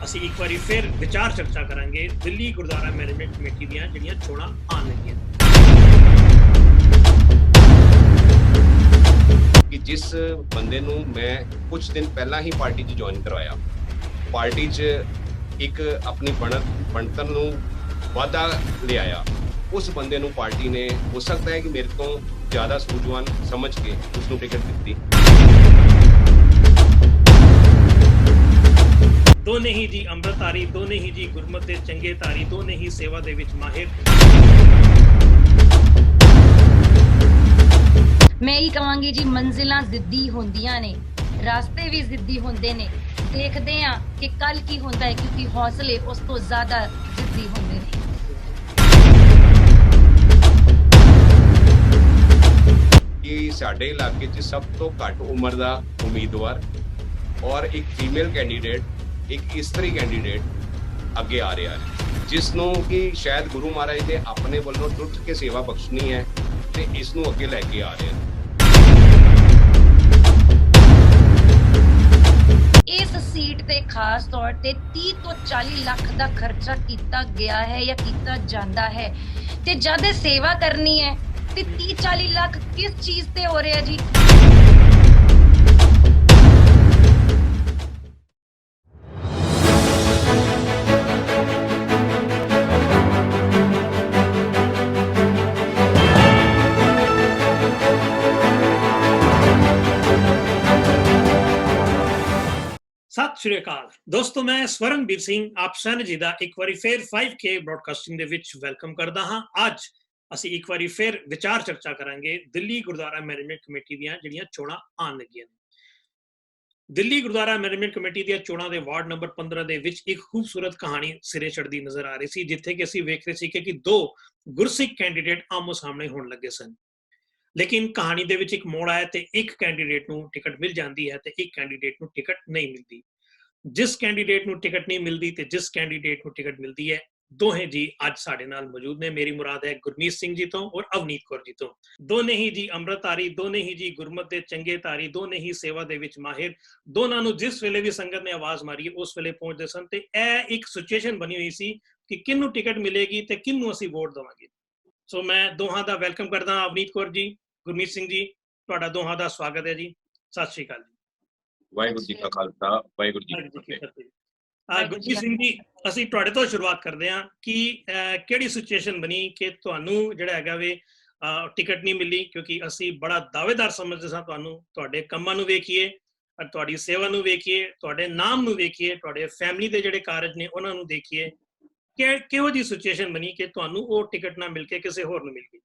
ਅਸੀਂ ਇੱਕ ਵਾਰੀ ਫਿਰ ਵਿਚਾਰ ਚਰਚਾ ਕਰਾਂਗੇ ਦਿੱਲੀ ਗੁਰਦੁਆਰਾ ਮੈਨੇਜਮੈਂਟ ਕਮੇਟੀ ਦੀਆਂ ਜਿਹੜੀਆਂ ਚੋਣਾਂ ਆਉਣ ਲੱਗੀਆਂ ਕਿ ਜਿਸ ਬੰਦੇ ਨੂੰ ਮੈਂ ਕੁਝ ਦਿਨ ਪਹਿਲਾਂ ਹੀ ਪਾਰਟੀ 'ਚ ਜੁਆਇਨ ਕਰਵਾਇਆ, ਪਾਰਟੀ 'ਚ ਇੱਕ ਆਪਣੀ ਬਣਤਰ ਨੂੰ ਵਾਧਾ ਲਿਆਇਆ, ਉਸ ਬੰਦੇ ਨੂੰ ਪਾਰਟੀ ਨੇ ਹੋ ਸਕਦਾ ਹੈ ਕਿ ਮੇਰੇ ਤੋਂ ਜ਼ਿਆਦਾ ਸੂਝਵਾਨ ਸਮਝ ਕੇ ਉਸ ਨੂੰ ਟਿਕਟ ਦਿੱਤੀ। ਦੋਨੇ ਹੀ ਜੀ ਅੰਮ੍ਰਿਤਧਾਰੀ, ਦੋਨੇ ਹੀ ਜੀ ਗੁਰਮਤ ਦੇ ਚੰਗੇ ਧਾਰੀ, ਦੋਨੇ ਹੀ ਸੇਵਾ ਦੇ ਵਿੱਚ ਮਾਹਿਰ। ਮੈਂ ਹੀ ਕਹਾਂਗੀ ਜੀ, ਮੰਜ਼ਿਲਾਂ ਜ਼ਿੱਦੀ ਹੁੰਦੀਆਂ ਨੇ, ਰਾਸਤੇ ਵੀ ਜ਼ਿੱਦੀ ਹੁੰਦੇ ਨੇ। ਦੇਖਦੇ ਆ ਕਿ ਕੱਲ ਕੀ ਹੁੰਦਾ ਹੈ, ਕਿਉਂਕਿ ਹੌਸਲੇ ਉਸ ਤੋਂ ਜ਼ਿਆਦਾ ਜ਼ਿੱਦੀ ਹੁੰਦੇ ਨੇ। ਕਿ ਸਾਡੇ ਇਲਾਕੇ 'ਚ ਸਭ ਤੋਂ ਘੱਟ ਉਮਰ ਦਾ ਉਮੀਦਵਾਰ ਔਰ ਇੱਕ ਫੀਮੇਲ ਕੈਂਡੀਡੇਟ, ਇੱਕ ਇਸਤਰੀ ਕੈਂਡੀਡੇਟ ਅੱਗੇ ਆ ਰਿਹਾ ਹੈ, ਜਿਸ ਨੂੰ ਕਿ ਸ਼ਾਇਦ ਗੁਰੂ ਮਹਾਰਾਜ ਨੇ ਆਪਣੇ ਵੱਲੋਂ ਟੁੱਟ ਕੇ ਸੇਵਾ ਬਖਸ਼ਣੀ ਹੈ ਤੇ ਇਸ ਨੂੰ ਅੱਗੇ ਲੈ ਕੇ ਆ ਰਹੇ ਹਨ। ਇਸ ਸੀਟ ਤੇ ਖਾਸ ਤੌਰ ਤੇ 30 ਤੋਂ 40 ਲੱਖ ਦਾ ਖਰਚਾ ਕੀਤਾ ਗਿਆ ਹੈ ਜਾਂ ਕੀਤਾ ਜਾਂਦਾ ਹੈ, ਤੇ ਜਦ ਇਹ ਸੇਵਾ ਕਰਨੀ ਹੈ ਤੇ 30-40 ਲੱਖ ਕਿਸ ਚੀਜ਼ ਤੇ ਹੋ ਰਿਹਾ ਜੀ? ਸਤਿ ਸ਼੍ਰੀ ਅਕਾਲ ਦੋਸਤੋ, ਮੈਂ ਸਵਰਨਬੀਰ ਸਿੰਘ ਆਪ ਸਨ ਜੀ ਦਾ ਇੱਕ ਵਾਰੀ ਫਿਰ 5K ਬ੍ਰੌਡਕਾਸਟਿੰਗ ਦੇ ਵਿੱਚ ਵੈਲਕਮ ਕਰਦਾ ਹਾਂ। ਅੱਜ ਅਸੀਂ ਇੱਕ ਵਾਰੀ ਫਿਰ ਵਿਚਾਰ ਚਰਚਾ ਕਰਾਂਗੇ ਦਿੱਲੀ ਗੁਰਦੁਆਰਾ ਮੈਨੇਜਮੈਂਟ ਕਮੇਟੀ ਦੀਆਂ ਜਿਹੜੀਆਂ ਚੋਣਾਂ ਆਉਣ ਲੱਗੀਆਂ ਨੇ। ਦਿੱਲੀ ਗੁਰਦੁਆਰਾ ਮੈਨੇਜਮੈਂਟ ਕਮੇਟੀ ਦੀਆਂ ਚੋਣਾਂ ਦੇ ਵਾਰਡ ਨੰਬਰ 15 ਦੇ ਵਿੱਚ ਇੱਕ ਖੂਬਸੂਰਤ ਕਹਾਣੀ ਸਿਰੇ ਚੜ੍ਹਦੀ ਨਜ਼ਰ ਆ ਰਹੀ ਸੀ, ਜਿੱਥੇ ਕਿ ਅਸੀਂ ਵੇਖ ਰਹੇ ਸੀ ਕਿ ਦੋ ਗੁਰਸਿੱਖ ਕੈਂਡੀਡੇਟ ਆਮੋ ਸਾਹਮਣੇ ਹੋਣ ਲੱਗੇ ਸਨ। ਲੇਕਿਨ ਕਹਾਣੀ ਦੇ ਵਿੱਚ ਇੱਕ ਮੋੜ ਆਇਆ ਤੇ ਇੱਕ ਕੈਂਡੀਡੇਟ ਨੂੰ ਟਿਕਟ ਮਿਲ ਜਾਂਦੀ ਹੈ ਤੇ ਇੱਕ ਕੈਂਡੀਡੇਟ ਨੂੰ ਟਿਕਟ ਨਹੀਂ ਮਿਲਦੀ। ਜਿਸ ਕੈਂਡੀਡੇਟ ਨੂੰ ਟਿਕਟ ਨਹੀਂ ਮਿਲਦੀ ਤੇ ਜਿਸ ਕੈਂਡੀਡੇਟ ਨੂੰ ਟਿਕਟ ਮਿਲਦੀ ਹੈ, ਦੋਹੇ ਜੀ ਅੱਜ ਸਾਡੇ ਨਾਲ ਮੌਜੂਦ ਨੇ। ਮੇਰੀ ਮੁਰਾਦ ਹੈ ਗੁਰਮੀਤ ਸਿੰਘ ਜੀ ਤੋਂ ਔਰ ਅਵਨੀਤ ਕੌਰ ਜੀ ਤੋਂ। ਦੋਨੇ ਹੀ ਜੀ ਅੰਮ੍ਰਿਤਧਾਰੀ, ਦੋਨੇ ਹੀ ਜੀ ਗੁਰਮਤ ਦੇ ਚੰਗੇ ਧਾਰੀ, ਦੋਨੇ ਹੀ ਸੇਵਾ ਦੇ ਵਿੱਚ ਮਾਹਿਰ। ਦੋਨਾਂ ਨੂੰ ਜਿਸ ਵੇਲੇ ਵੀ ਸੰਗਤ ਨੇ ਆਵਾਜ਼ ਮਾਰੀ ਉਸ ਵੇਲੇ ਪਹੁੰਚਦੇ ਸਨ ਤੇ ਇਹ ਇੱਕ ਸਿਚੁਏਸ਼ਨ ਬਣੀ ਹੋਈ ਸੀ ਕਿ ਕਿਹਨੂੰ ਟਿਕਟ ਮਿਲੇਗੀ ਤੇ ਕਿਹਨੂੰ ਅਸੀਂ ਵੋਟ ਦੇਵਾਂਗੇ। ਸੋ ਮੈਂ ਦੋਹਾਂ ਦਾ ਵੈਲਕਮ ਕਰਦਾ ਹਾਂ। ਅਵਨੀਤ ਕੌਰ ਜੀ, ਗੁਰਮੀਤ ਸਿੰਘ ਜੀ, ਤੁਹਾਡਾ ਦੋਹਾਂ ਦਾ ਸਵਾਗਤ ਹੈ ਜੀ। ਸਤਿ ਸ਼੍ਰੀ ਅਕਾਲ ਜੀ। ਵਾਹਿਗੁਰੂ ਜੀ ਕਾ ਖਾਲਸਾ, ਵਾਹਿਗੁਰੂ ਜੀ ਕੀ ਫਤਿਹ। ਗੁਰਜੀਤ ਸਿੰਘ ਜੀ, ਅਸੀਂ ਤੁਹਾਡੇ ਤੋਂ ਸ਼ੁਰੂਆਤ ਕਰਦੇ ਹਾਂ ਕਿ ਕਿਹੜੀ ਸਿਚੁਏਸ਼ਨ ਬਣੀ ਕਿ ਤੁਹਾਨੂੰ ਜਿਹੜਾ ਹੈਗਾ ਵੇ ਟਿਕਟ ਨਹੀਂ ਮਿਲੀ? ਕਿਉਂਕਿ ਅਸੀਂ ਬੜਾ ਦਾਅਵੇਦਾਰ ਸਮਝਦੇ ਸਾਂ ਤੁਹਾਨੂੰ, ਤੁਹਾਡੇ ਕੰਮਾਂ ਨੂੰ ਵੇਖੀਏ, ਤੁਹਾਡੀ ਸੇਵਾ ਨੂੰ ਵੇਖੀਏ, ਤੁਹਾਡੇ ਨਾਮ ਨੂੰ ਵੇਖੀਏ, ਤੁਹਾਡੇ ਫੈਮਿਲੀ ਦੇ ਜਿਹੜੇ ਕਾਰਜ ਨੇ ਉਹਨਾਂ ਨੂੰ ਦੇਖੀਏ। ਕਿਹੋ ਜਿਹੀ ਸਿਚੁਏਸ਼ਨ ਬਣੀ ਕਿ ਤੁਹਾਨੂੰ ਉਹ ਟਿਕਟ ਨਾ ਮਿਲ ਕੇ ਕਿਸੇ ਹੋਰ ਨੂੰ ਮਿਲ ਗਈ?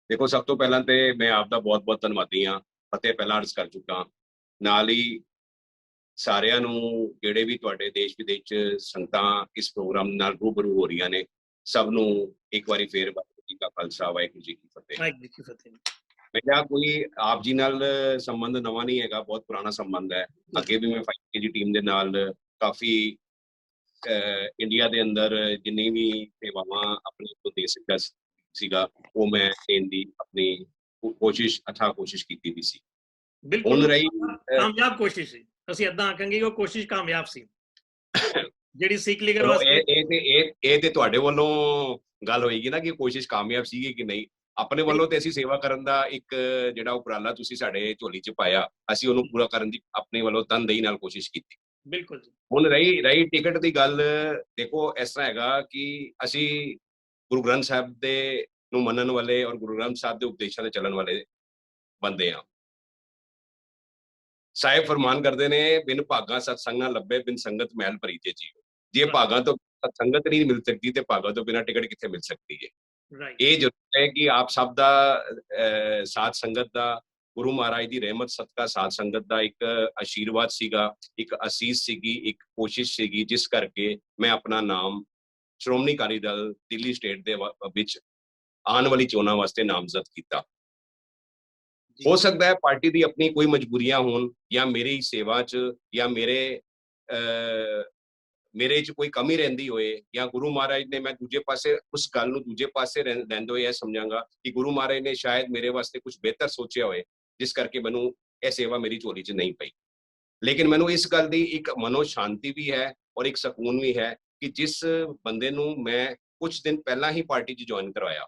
ਦੇਖੋ, ਸਭ ਤੋਂ ਪਹਿਲਾਂ ਤੇ ਮੈਂ ਆਪ ਦਾ ਬਹੁਤ-ਬਹੁਤ ਧੰਨਵਾਦੀ ਹਾਂ। ਫਤਿਹ ਪਹਿਲਾਂ ਅਰਜ਼ ਕਰ ਚੁੱਕਾ। ਨਾਲ ਹੀ ਸਾਰਿਆਂ ਨੂੰ ਜਿਹੜੇ ਵੀ ਤੁਹਾਡੇ ਦੇਸ਼ ਵਿਦੇਸ਼ 'ਚ ਸੰਗਤਾਂ ਇਸ ਪ੍ਰੋਗਰਾਮ ਨਾਲ ਰੂਬਰੂ ਹੋ ਰਹੀਆਂ ਨੇ, ਸਭ ਨੂੰ ਇੱਕ ਵਾਰੀ ਫੇਰ ਵਾਹਿਗੁਰੂ ਜੀ ਕਾ ਖਾਲਸਾ, ਵਾਹਿਗੁਰੂ ਜੀ ਕੀ ਫਤਿਹ। ਵਾਹਿਗੁਰੂ ਜੀ ਕੀ ਫਤਿਹ। ਮੇਰਾ ਕੋਈ ਆਪ ਜੀ ਨਾਲ ਸੰਬੰਧ ਨਵਾਂ ਨਹੀਂ ਹੈਗਾ, ਬਹੁਤ ਪੁਰਾਣਾ ਸੰਬੰਧ ਹੈ। ਅੱਗੇ ਵੀ ਮੈਂ 5K ਦੀ ਟੀਮ ਦੇ ਨਾਲ ਕਾਫੀ ਇੰਡੀਆ ਦੇ ਅੰਦਰ ਜਿੰਨੀ ਵੀ ਸੇਵਾਵਾਂ ਆਪਣੇ ਤੋਂ ਦੇ ਸਕਦਾ ਸੀਗਾ, ਉਹ ਮੈਂ ਦੇਣ ਦੀ ਆਪਣੀ ਕੋਸ਼ਿਸ਼, ਅਥਾਹ ਕੋਸ਼ਿਸ਼ ਕੀਤੀ ਵੀ ਸੀ। ਬਿਲਕੁਲ ਕਾਮਯਾਬ ਕੋਸ਼ਿਸ਼ ਸੀ। ਅਸੀਂ ਏਦਾਂ ਆਖਾਂਗੇ ਉਹ ਕੋਸ਼ਿਸ਼ ਕਾਮਯਾਬ ਸੀ ਜਿਹੜੀ ਸਿੱਖ ਲੀਗਰ ਵਾਸਤੇ। ਇਹ ਤੇ ਤੁਹਾਡੇ ਵੱਲੋਂ ਗੱਲ ਹੋਏਗੀ ਨਾ ਕਿ ਕੋਸ਼ਿਸ਼ ਕਾਮਯਾਬ ਸੀਗੀ ਕਿ ਨਹੀਂ। ਆਪਣੇ ਵੱਲੋਂ ਤੇ ਅਸੀਂ ਸੇਵਾ ਕਰਨ ਦਾ ਇੱਕ ਜਿਹੜਾ ਉਪਰਾਲਾ ਤੁਸੀਂ ਸਾਡੇ ਝੋਲੀ 'ਚ ਪਾਇਆ, ਅਸੀਂ ਉਹਨੂੰ ਪੂਰਾ ਕਰਨ ਦੀ ਆਪਣੇ ਵੱਲੋਂ ਤਨਦੇਹੀ ਨਾਲ ਕੋਸ਼ਿਸ਼ ਕੀਤੀ। ਬਿਲਕੁਲ ਜੀ। ਹੁਣ ਰਹੀ ਟਿਕਟ ਦੀ ਗੱਲ, ਦੇਖੋ ਇਸ ਤਰ੍ਹਾਂ ਹੈਗਾ ਕਿ ਅਸੀਂ ਗੁਰੂ ਗ੍ਰੰਥ ਸਾਹਿਬ ਦੇ ਨੂੰ ਮੰਨਣ ਵਾਲੇ ਔਰ ਗੁਰੂ ਗ੍ਰੰਥ ਸਾਹਿਬ ਦੇ ਉਪਦੇਸ਼ਾਂ ਤੇ ਚੱਲਣ ਵਾਲੇ ਬੰਦੇ ਆ। ਸਾਹਿਬ ਫਰਮਾਨ ਕਰਦੇ ਨੇ, ਬਿਨ ਭਾਗਾਂ ਸਤਸੰਗ ਨਾ ਲੱਭੇ, ਬਿਨ ਸੰਗਤ ਮਹਿਲ ਭਰੀ ਤੇ ਜੀਓ। ਜੇ ਭਾਗਾਂ ਤੋਂ ਸੰਗਤ ਨਹੀਂ ਮਿਲ ਸਕਦੀ ਤੇ ਭਾਗਾਂ ਤੋਂ ਬਿਨਾਂ ਟਿਕਟ ਕਿੱਥੇ ਮਿਲ ਸਕਦੀ ਹੈ? ਇਹ ਜ਼ਰੂਰ ਹੈ ਕਿ ਆਪ ਸਭ ਦਾ ਸਾਧ ਸੰਗਤ ਦਾ, ਗੁਰੂ ਮਹਾਰਾਜ ਦੀ ਰਹਿਮਤ ਸਦਕਾ ਸਾਧ ਸੰਗਤ ਦਾ ਇੱਕ ਆਸ਼ੀਰਵਾਦ ਸੀਗਾ, ਇੱਕ ਅਸੀਸ ਸੀਗੀ, ਇੱਕ ਕੋਸ਼ਿਸ਼ ਸੀਗੀ, ਜਿਸ ਕਰਕੇ ਮੈਂ ਆਪਣਾ ਨਾਮ ਸ਼੍ਰੋਮਣੀ ਅਕਾਲੀ ਦਲ ਦਿੱਲੀ ਸਟੇਟ ਦੇ ਵਿੱਚ ਆਉਣ ਵਾਲੀ ਚੋਣਾਂ ਵਾਸਤੇ ਨਾਮਜ਼ਦ ਕੀਤਾ। ਹੋ ਸਕਦਾ ਹੈ ਪਾਰਟੀ ਦੀ ਆਪਣੀ ਕੋਈ ਮਜਬੂਰੀਆਂ ਹੋਣ, ਜਾਂ ਮੇਰੀ ਸੇਵਾ 'ਚ ਜਾਂ ਮੇਰੇ 'ਚ ਕੋਈ ਕਮੀ ਰਹਿੰਦੀ ਹੋਏ, ਜਾਂ ਗੁਰੂ ਮਹਾਰਾਜ ਨੇ, ਮੈਂ ਦੂਜੇ ਪਾਸੇ ਉਸ ਗੱਲ ਨੂੰ ਦੂਜੇ ਪਾਸੇ ਰਹਿੰਦੇ ਹੋਏ ਇਹ ਸਮਝਾਂਗਾ ਕਿ ਗੁਰੂ ਮਹਾਰਾਜ ਨੇ ਸ਼ਾਇਦ ਮੇਰੇ ਵਾਸਤੇ ਕੁਝ ਬਿਹਤਰ ਸੋਚਿਆ ਹੋਏ, ਜਿਸ ਕਰਕੇ ਮੈਨੂੰ ਇਹ ਸੇਵਾ ਮੇਰੀ ਝੋਲੀ 'ਚ ਨਹੀਂ ਪਈ। लेकिन मैनू इस गल दी एक मनो शांति भी है और एक सकून भी है कि जिस बंदे नू मैं कुछ दिन पहला ही पार्टी च ज्वाइन करवाया,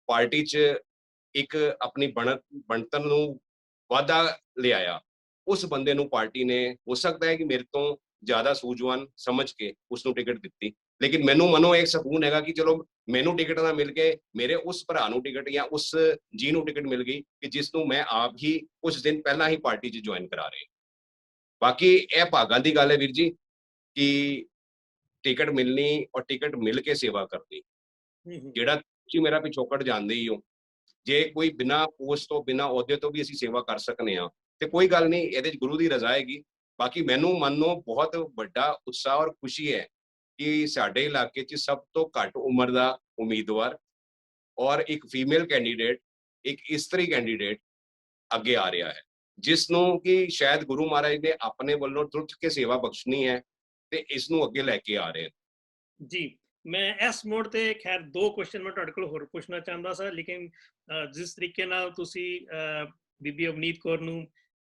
पार्टी च एक अपनी बनतर नू वाधा ले आया, उस बंदे नू पार्टी ने हो सकता है कि मेरे तो ज्यादा सूझवान समझ के उसनू टिकट दिती, लेकिन मैनू मनो एक सकून हैगा कि चलो मैनू टिकट ना मिल के मेरे उस भरा नू टिकट या उस जी नू टिकट मिल गई कि जिसनू मैं आप ही कुछ दिन पहला ही पार्टी च ज्वाइन करा रहे। बाकी यह भागां दी गल है वीर जी कि टिकट मिलनी और टिकट मिल के सेवा करनी, जेड़ा तुसीं मेरा पिछोकड़ जानदे ही हो, जे कोई बिना पोस्ट तो बिना अहुदे तो भी असीं सेवा कर सकने हाँ ते कोई गल नहीं, इहदे च गुरु दी रज़ा हैगी। बाकी मैनू मनो बहुत वड्डा उत्साह और खुशी है कि साडे इलाके च सब तो घट उम्र दा उम्मीदवार और एक फीमेल कैंडीडेट, एक इस्त्री कैंडीडेट अगे आ रहा है, जिसनों कि शायद गुरु महाराज ने अपने वालों तुरत के सेवा बख्शनी है ते इसनों अगे लैके आ रहे हैं। जी, मैं इस मोड़ ते खैर 2 क्वेश्चन मैं तुहाडे कोल होर पुछना चाहता सा, लेकिन जिस तरीके नाल तुसी बीबी अवनीत कौर नू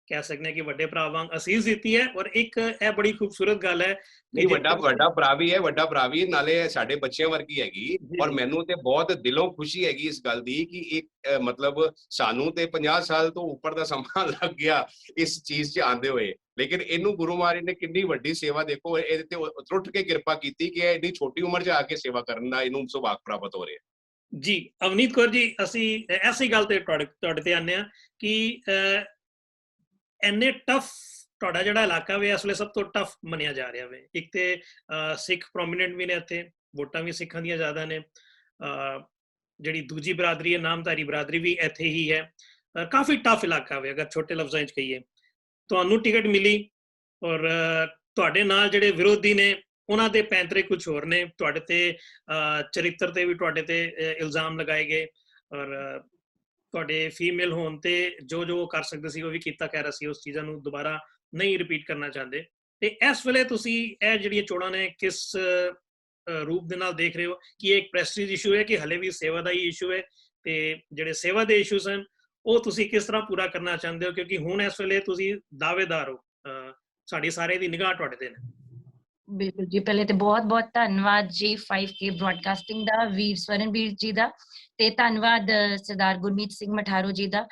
कह सकने कि वड्डे भरा वांग असीस दित्ती है, और एक यह बड़ी खूबसूरत गल है नहीं वड्डा भरा भी है, वड्डा भरा भी नाले साडे बच्चों वर्गी हैगी, और मैनू ते बहुत दिलों खुशी हैगी इस गल दी कि एक मतलब सानू ते 50 साल तो ऊपर दा समा लग गया इस चीज च आंदे हुए, लेकिन इनू गुरु महाराज ने कितनी वड्डी सेवा देखो इहदे ते त्रुट के कृपा कीती कि इन्नी छोटी उम्र च आके सेवा करन दा इनू सौभाग प्राप्त हो रहा है। जी अवनीत कौर जी, असी ऐसी गल ते तुहाडे ते आने कि ਇੰਨੇ ਟਫ ਤੁਹਾਡਾ ਜਿਹੜਾ ਇਲਾਕਾ ਵੇ ਇਸ ਵੇਲੇ ਸਭ ਤੋਂ ਟਫ ਮੰਨਿਆ ਜਾ ਰਿਹਾ ਵੇ। ਇੱਕ ਤੇ ਸਿੱਖ ਪ੍ਰੋਮੀਨੈਂਟ ਵੀ ਨੇ ਇੱਥੇ, ਵੋਟਾਂ ਵੀ ਸਿੱਖਾਂ ਦੀਆਂ ਜ਼ਿਆਦਾ ਨੇ, ਜਿਹੜੀ ਦੂਜੀ ਬਰਾਦਰੀ ਹੈ ਨਾਮਧਾਰੀ ਬਰਾਦਰੀ ਵੀ ਇੱਥੇ ਹੀ ਹੈ, ਕਾਫੀ ਟਫ ਇਲਾਕਾ ਵੇ ਅਗਰ ਛੋਟੇ ਲਫ਼ਜ਼ਾਂ 'ਚ ਕਹੀਏ। ਤੁਹਾਨੂੰ ਟਿਕਟ ਮਿਲੀ ਔਰ ਤੁਹਾਡੇ ਨਾਲ ਜਿਹੜੇ ਵਿਰੋਧੀ ਨੇ ਉਹਨਾਂ ਦੇ ਪੈਂਤਰੇ ਕੁਝ ਹੋਰ ਨੇ, ਤੁਹਾਡੇ ਤੇ ਚਰਿੱਤਰ ਤੇ ਵੀ ਤੁਹਾਡੇ ਤੇ ਇਲਜ਼ਾਮ ਲਗਾਏ ਗਏ, ਔਰ ਤੁਹਾਡੇ ਫੀਮੇਲ ਹੋਣ ਤੇ ਜੋ ਜੋ ਕਰ ਸਕਦੇ ਸੀ ਉਹ ਵੀ ਕੀਤਾ ਕਹਿ ਰਿਹਾ ਸੀ, ਉਸ ਚੀਜ਼ਾਂ ਨੂੰ ਦੁਬਾਰਾ ਨਹੀਂ ਰਿਪੀਟ ਕਰਨਾ ਚਾਹੁੰਦੇ। ਤੇ ਇਸ ਵੇਲੇ ਤੁਸੀਂ ਇਹ ਜਿਹੜੀਆਂ ਚੋਣਾਂ ਨੇ ਕਿਸ ਰੂਪ ਦੇ ਨਾਲ ਦੇਖ ਰਹੇ ਹੋ ਕਿ ਇਹ ਇੱਕ ਪ੍ਰੈਸਟੀਜ ਇਸ਼ੂ ਹੈ ਕਿ ਹਲੇ ਵੀ ਸੇਵਾ ਦਾ ਹੀ ਇਸ਼ੂ ਹੈ, ਤੇ ਜਿਹੜੇ ਸੇਵਾ ਦੇ ਇਸ਼ੂਸ ਹਨ ਉਹ ਤੁਸੀਂ ਕਿਸ ਤਰ੍ਹਾਂ ਪੂਰਾ ਕਰਨਾ ਚਾਹੁੰਦੇ ਹੋ, ਕਿਉਂਕਿ ਹੁਣ ਇਸ ਵੇਲੇ ਤੁਸੀਂ ਦਾਅਵੇਦਾਰ ਹੋ, ਸਾਡੀ ਸਾਰੇ ਦੀ ਨਿਗਾਹ ਤੁਹਾਡੇ ਤੇ ਨੇ। ਬਿਲਕੁਲ ਜੀ, ਪਹਿਲੇ ਤੇ ਬਹੁਤ ਧੰਨਵਾਦ ਜੀ 5K ਬ੍ਰੌਡਕਾਸਟਿੰਗ ਦਾ, ਵੀਰ ਸਵਰਨਬੀਰ ਜੀ ਦਾ, ਤੇ ਧੰਨਵਾਦ ਸਰਦਾਰ ਗੁਰਮੀਤ ਸਿੰਘ ਮਠਾਰੂ ਜੀ ਦਾ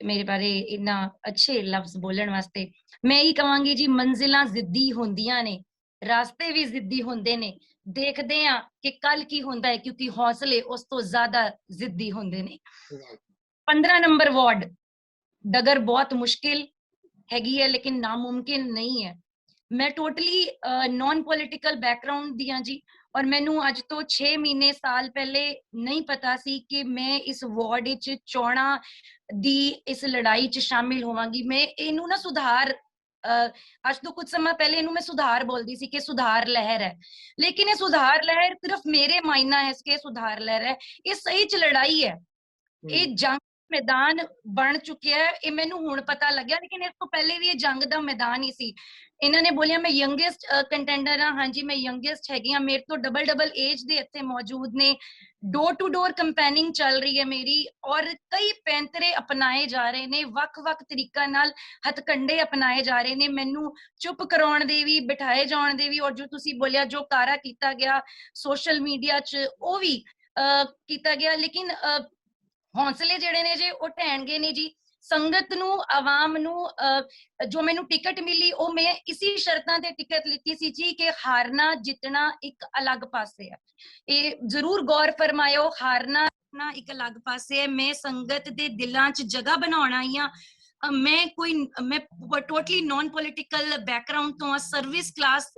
ਮੇਰੇ ਬਾਰੇ ਇੰਨਾ ਅੱਛੇ ਲਫ਼ਜ਼ ਬੋਲਣ ਵਾਸਤੇ। ਮੈਂ ਇਹੀ ਕਹਾਂਗੀ ਜੀ, ਮੰਜ਼ਿਲਾਂ ਜ਼ਿੱਦੀ ਹੁੰਦੀਆਂ ਨੇ, ਰਾਸਤੇ ਵੀ ਜ਼ਿੱਦੀ ਹੁੰਦੇ ਨੇ, ਦੇਖਦੇ ਆ ਕਿ ਕੱਲ ਕੀ ਹੁੰਦਾ ਹੈ, ਕਿਉਂਕਿ ਹੌਸਲੇ ਉਸ ਤੋਂ ਜ਼ਿਆਦਾ ਜ਼ਿੱਦੀ ਹੁੰਦੇ ਨੇ। 15 ਨੰਬਰ ਵਾਰਡ ਡਗਰ ਬਹੁਤ ਮੁਸ਼ਕਿਲ ਹੈਗੀ ਹੈ, ਲੇਕਿਨ ਨਾਮੁਮਕਿਨ ਨਹੀਂ ਹੈ। ਮੈਂ ਟੋਟਲੀ ਨੌਨ ਪੋਲੀਟੀਕਲ ਬੈਕਗਰਾਉਂਡ ਦੀ ਹਾਂ ਜੀ, ਔਰ ਮੈਨੂੰ ਅੱਜ ਤੋਂ 6 ਮਹੀਨੇ ਸਾਲ ਪਹਿਲੇ ਨਹੀਂ ਪਤਾ ਸੀ ਕਿ ਮੈਂ ਇਸ ਵਾਰਡ ਵਿੱਚ ਚੋਣਾਂ ਦੀ ਇਸ ਲੜਾਈ 'ਚ ਸ਼ਾਮਿਲ ਹੋਵਾਂਗੀ। ਮੈਂ ਇਹਨੂੰ ਨਾ ਸੁਧਾਰ, ਅੱਜ ਤੋਂ ਕੁਝ ਸਮਾਂ ਪਹਿਲੇ ਇਹਨੂੰ ਮੈਂ ਸੁਧਾਰ ਬੋਲਦੀ ਸੀ ਕਿ ਸੁਧਾਰ ਲਹਿਰ ਹੈ, ਲੇਕਿਨ ਇਹ ਸੁਧਾਰ ਲਹਿਰ ਸਿਰਫ ਮੇਰੇ ਮਾਇਨਾ ਹੈ ਕਿ ਸੁਧਾਰ ਲਹਿਰ ਹੈ, ਇਹ ਸਹੀ 'ਚ ਲੜਾਈ ਹੈ, ਇਹ ਜੰਗ ਮੈਦਾਨ ਬਣ ਚੁੱਕਿਆ ਹੈ। ਇਹ ਮੈਨੂੰ ਹੁਣ ਪਤਾ ਲੱਗਿਆ, ਲੇਕਿਨ ਇਸ ਤੋਂ ਪਹਿਲੇ ਵੀ ਇਹ ਜੰਗ ਦਾ ਮੈਦਾਨ ਹੀ ਸੀ। ਇਹਨਾਂ ਨੇ ਬੋਲਿਆ ਮੈਂ ਯੰਗੈਸਟ ਕੰਟੈਂਡਰ ਹਾਂ, ਹਾਂਜੀ ਮੈਂ ਯੰਗੈਸਟ ਹੈਗੀ ਹਾਂ, ਮੇਰੇ ਤੋਂ ਡਬਲ ਏਜ ਦੇ ਇੱਥੇ ਮੌਜੂਦ ਨੇ, ਡੋਰ ਟੂ ਡੋਰ ਕੰਪੇਨਿੰਗ ਚੱਲ ਰਹੀ ਹੈ ਮੇਰੀ, ਔਰ ਕਈ ਪੈਂਤਰੇ ਅਪਣਾਏ ਜਾ ਰਹੇ ਨੇ, ਵੱਖ-ਵੱਖ ਤਰੀਕਾਂ ਨਾਲ ਹਥਕੰਡੇ ਅਪਣਾਏ ਜਾ ਰਹੇ ਨੇ, ਮੈਨੂੰ ਚੁੱਪ ਕਰਾਉਣ ਦੇ ਵੀ, ਬਿਠਾਏ ਜਾਣ ਦੇ ਵੀ, ਔਰ ਜੋ ਤੁਸੀਂ ਬੋਲਿਆ ਜੋ ਕਾਰਾ ਕੀਤਾ ਗਿਆ ਸੋਸ਼ਲ ਮੀਡੀਆ 'ਚ ਉਹ ਵੀ ਕੀਤਾ ਗਿਆ, ਲੇਕਿਨ ਹੌਸਲੇ ਜਿਹੜੇ ਨੇ ਜੇ ਉਹ ਢਹਿਣਗੇ ਨਹੀਂ ਜੀ। ਸੰਗਤ ਨੂੰ, ਆਵਾਮ ਨੂੰ ਜੋ ਮੈਨੂੰ ਟਿਕਟ ਮਿਲੀ ਉਹ ਮੈਂ ਇਸੀ ਸ਼ਰਤਾਂ ਤੇ ਟਿਕਟ ਲਿੱਤੀ ਸੀ ਜੀ ਕਿ ਹਾਰਨਾ ਜਿੱਤਣਾ ਇੱਕ ਅਲੱਗ ਪਾਸੇ ਹੈ, ਇਹ ਜ਼ਰੂਰ ਗੌਰ ਫਰਮਾਇਓ, ਹਾਰਨਾ ਇੱਕ ਅਲੱਗ ਪਾਸੇ ਹੈ। ਮੈਂ ਸੰਗਤ ਦੇ ਦਿਲਾਂ 'ਚ ਜਗ੍ਹਾ ਬਣਾਉਣ ਆਈ ਹਾਂ। ਮੈਂ ਟੋਟਲੀ ਨੌਨ ਪੋਲੀਟੀਕਲ ਬੈਕਗਰਾਉਂਡ ਤੋਂ, ਸਰਵਿਸ ਕਲਾਸ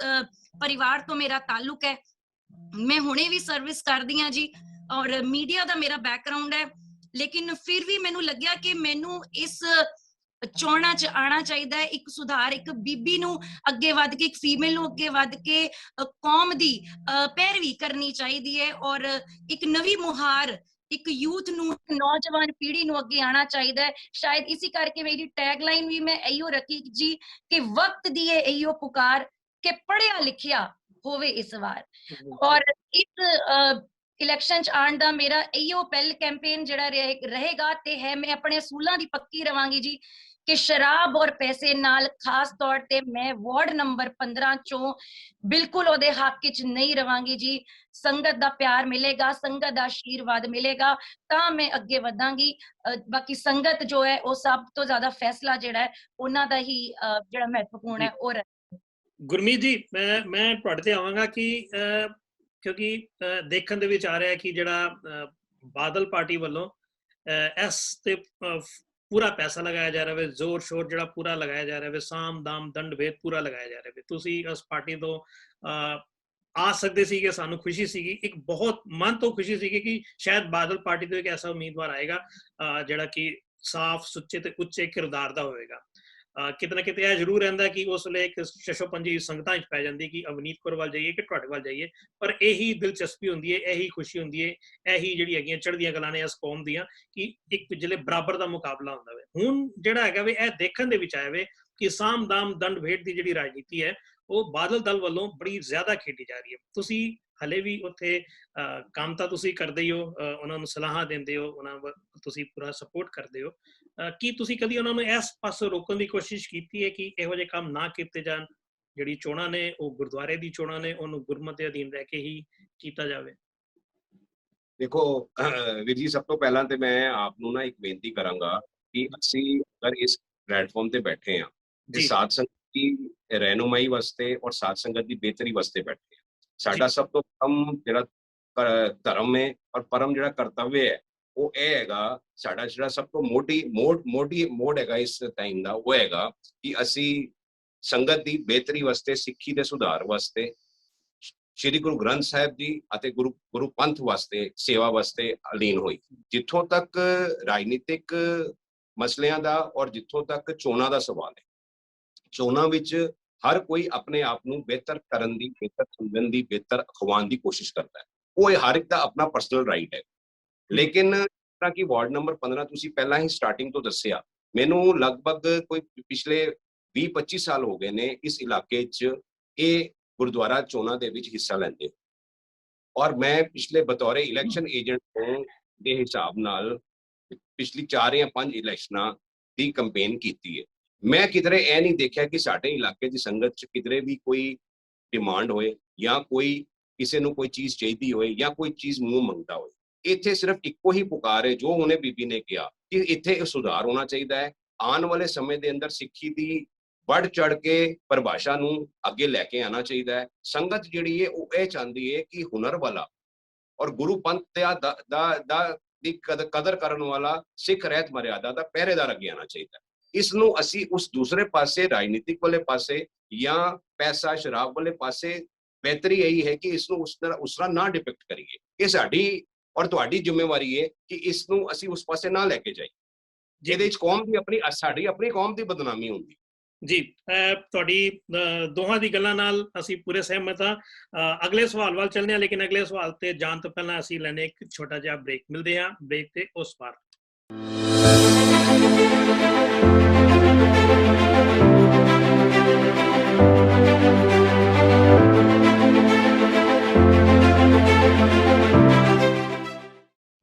ਪਰਿਵਾਰ ਤੋਂ ਮੇਰਾ ਤਾਲੁਕ ਹੈ, ਮੈਂ ਹੁਣੇ ਵੀ ਸਰਵਿਸ ਕਰਦੀ ਹਾਂ ਜੀ, ਔਰ ਮੀਡੀਆ ਦਾ ਮੇਰਾ ਬੈਕਗਰਾਉਂਡ ਹੈ, ਲੇਕਿਨ ਫਿਰ ਵੀ ਮੈਨੂੰ ਲੱਗਿਆ ਕਿ ਮੈਨੂੰ ਇਸ ਚੋਣਾਂ 'ਚ ਆਉਣਾ ਚਾਹੀਦਾ ਹੈ। ਇੱਕ ਸੁਧਾਰ, ਇੱਕ ਬੀਬੀ ਨੂੰ ਅੱਗੇ ਵੱਧ ਕੇ, ਇੱਕ ਫੀਮੇਲ ਨੂੰ ਅੱਗੇ ਵੱਧ ਕੇ ਕੌਮ ਦੀ ਪੈਰਵੀ ਕਰਨੀ ਚਾਹੀਦੀ ਹੈ, ਔਰ ਇੱਕ ਨਵੀਂ ਮੁਹਾਰ, ਇੱਕ ਯੂਥ ਨੂੰ, ਨੌਜਵਾਨ ਪੀੜ੍ਹੀ ਨੂੰ ਅੱਗੇ ਆਉਣਾ ਚਾਹੀਦਾ ਹੈ। ਸ਼ਾਇਦ ਇਸੇ ਕਰਕੇ ਮੇਰੀ ਟੈਗਲਾਈਨ ਵੀ ਮੈਂ ਇਹੋ ਰੱਖੀ ਜੀ ਕਿ ਵਕਤ ਦੀ ਹੈ ਇਹੋ ਪੁਕਾਰ ਕਿ ਪੜ੍ਹਿਆ ਲਿਖਿਆ ਹੋਵੇ ਇਸ ਵਾਰ, ਔਰ ਇਸ ਇਲੈਕਸ਼ਨ 'ਚ ਆਉਣ ਦਾ ਮੇਰਾ ਇਹੋ ਪਹਿਲ ਕੈਂਪੇਨ ਜਿਹੜਾ ਰਹੇਗਾ ਤੇ ਹੈ, ਮੈਂ ਆਪਣੇ ਅਸੂਲਾਂ ਦੀ ਪੱਕੀ ਰਵਾਂਗੀ ਜੀ कि शराब और पैसे नाल खास तौर ते मैं वार्ड नंबर 15 चों बिल्कुल ओदे हक च नहीं रवांगी जी। संगत दा प्यार मिलेगा, संगत दा आशीर्वाद मिलेगा तां मैं अगे वधांगी। बाकी संगत जो है वो सब तो ज्यादा फैसला जेड़ा है उन्हां दा ही जेड़ा महत्वपूर्ण है और गुरमीत जी मैं तुहाडे ते आवांगा कि क्योंकि देखण दे विच आ रहा है कि जेड़ा बादल पार्टी वालों इस ते पूरा पैसा लगाया जा रहा है, जोर शोर जड़ा पूरा लगाया जा रहा है, साम दाम दंड भेद पूरा लगाया जा रहा है। तुसी उस पार्टी तो आ सकते सी कि सानू खुशी सी, एक बहुत मन तो खुशी सी कि शायद बादल पार्टी तो एक ऐसा उम्मीदवार आएगा जड़ा कि साफ सुच्चे ते उच्चे किरदार दा होएगा। कितना किते यह जरूर रहता कि उस वे एक शशोपंजी संगतां च पै जाती कि अवनीत कौर वाल जाइए कि तुहाडे वाल जाइए, पर यही दिलचस्पी होंदी है, यही खुशी होंदी है, यही जिहड़ी हैगियां चढ़दियां गल्लां ने इस कौम दियां कि एक पिछले बराबर का मुकाबला होंदा वे। हुण जिहड़ा हैगा वे यह देखण दे विच आया वे कि साम दाम दंड भेद की जिहड़ी राजनीति है वो बादल दल वालों बड़ी ज्यादा खेडी जा रही है। तुसी हले भी उत्थे काम तां तुसी करदे ही हो, उन्हां नूं सलाहां दिंदे हो, उन्हां तुसी पूरा सपोर्ट करदे हो, की तुसी कदी उन्हां नूं इस पासों रोकण दी कोशिश कीती है कि इहो जिहे काम ना कीते जाण, जिहड़ी चोणां ने वो गुरुद्वारे दी चोणां ने उहनूं गुरमत दे अधीन रह के ही कीता जावे? देखो ਵੀਰ ਜੀ, ਸਭ ਤੋਂ ਪਹਿਲਾਂ ਤੇ ਮੈਂ ਆਪ ਨੂੰ ਨਾ ਇੱਕ ਬੇਨਤੀ ਕਰਾਂਗਾ ਕਿ ਅਸੀਂ ਅਗਰ ਇਸ ਪਲੇਟਫਾਰਮ ਤੇ ਬੈਠੇ ਹਾਂ ਤੇ ਜੀ ਸਾਧ ਸੰਗਤ ਦੀ ਰਹਿਨੁਮਾਈ ਵਾਸਤੇ ਔਰ ਸਾਧ ਸੰਗਤ ਦੀ ਬਿਹਤਰੀ ਵਾਸਤੇ ਬੈਠੇ ਹਾਂ। ਸਾਡਾ ਸਭ ਤੋਂ ਪ੍ਰਥਮ ਜਿਹੜਾ ਧਰਮ ਹੈ ਔਰ ਪਰਮ ਜਿਹੜਾ ਕਰਤੱਵਯ ਹੈ ਉਹ ਇਹ ਹੈਗਾ, ਸਾਡਾ ਜਿਹੜਾ ਸਭ ਤੋਂ ਮੋਢ ਹੈਗਾ ਇਸ ਟਾਈਮ ਦਾ, ਉਹ ਹੈਗਾ ਕਿ ਅਸੀਂ ਸੰਗਤ ਦੀ ਬਿਹਤਰੀ ਵਾਸਤੇ, ਸਿੱਖੀ ਦੇ ਸੁਧਾਰ ਵਾਸਤੇ, श्री गुरु ग्रंथ साहिब जी ਅਤੇ गुरु पंथ वास्ते सेवा वास्ते अलीन होई। जिथों तक राजनीतिक मसलियां दा और जिथों तक चोणां दा सवाल है, चोणां विच हर कोई अपने आप नूं बेहतर करन दी, बेहतर समझण दी, बेहतर अखवाण दी कोशिश करता है। वो हर एक दा अपना पर्सनल राइट है। लेकिन जिस कि वार्ड नंबर 15 तुसीं पहला ही स्टार्टिंग तो दस्सिया, मैनूं लगभग कोई पिछले 20-25 साल हो गए ने इस इलाके च ये गुरुद्वारा चोणां दे विच हिस्सा लैंदे, और मैं पिछले बतौरे इलैक्शन एजेंट दे हिसाब नाल पिछली 4 या 5 इलैक्शनां दी कंपेन कीती है। मैं किधरे यह नहीं देखा कि साडे इलाके दी संगत च किधरे भी कोई डिमांड होए या कोई किसी नूं कोई चीज़ चाहिदी होए या कोई चीज़ मूँह मंगदा होए। इत्थे सिर्फ इक्को ही पुकार है जो उन्हें बीबी ने कहा कि इत्थे सुधार होना चाहिए है। आने वाले समय के अंदर सिक्खी दी बढ़ चढ़ के परिभाषा नूं अगे लैके आना चाहिए है। संगत जिहड़ी है वो ये चाहती है कि हुनर वाला और गुरु पंथ दी कदर करन वाला सिख रहत मर्यादा दा पहरेदार अगे आना चाहिए। इसनूं असी उस दूसरे पासे राजनीतिक वाले पासे या पैसा शराब वाले पासे बेहतरी यही है कि इसनूं उस तरह ना डिपिक्ट करिए। ये साडी और तुहाडी जिम्मेवारी है कि इसनूं असी उस पासे ना लैके जाइए जिहदे विच कौम दी अपनी साडी अपनी कौम दी बदनामी हुंदी। जी तुहाडी दोहां दी गल्लां नाल असीं पूरे सहमत हां। अगले सवाल वाल चलने, लेकिन अगले सवाल ते जाण तो पहला असीं लैने एक छोटा जिहा ब्रेक। मिलदे हां ब्रेक ते उस पार।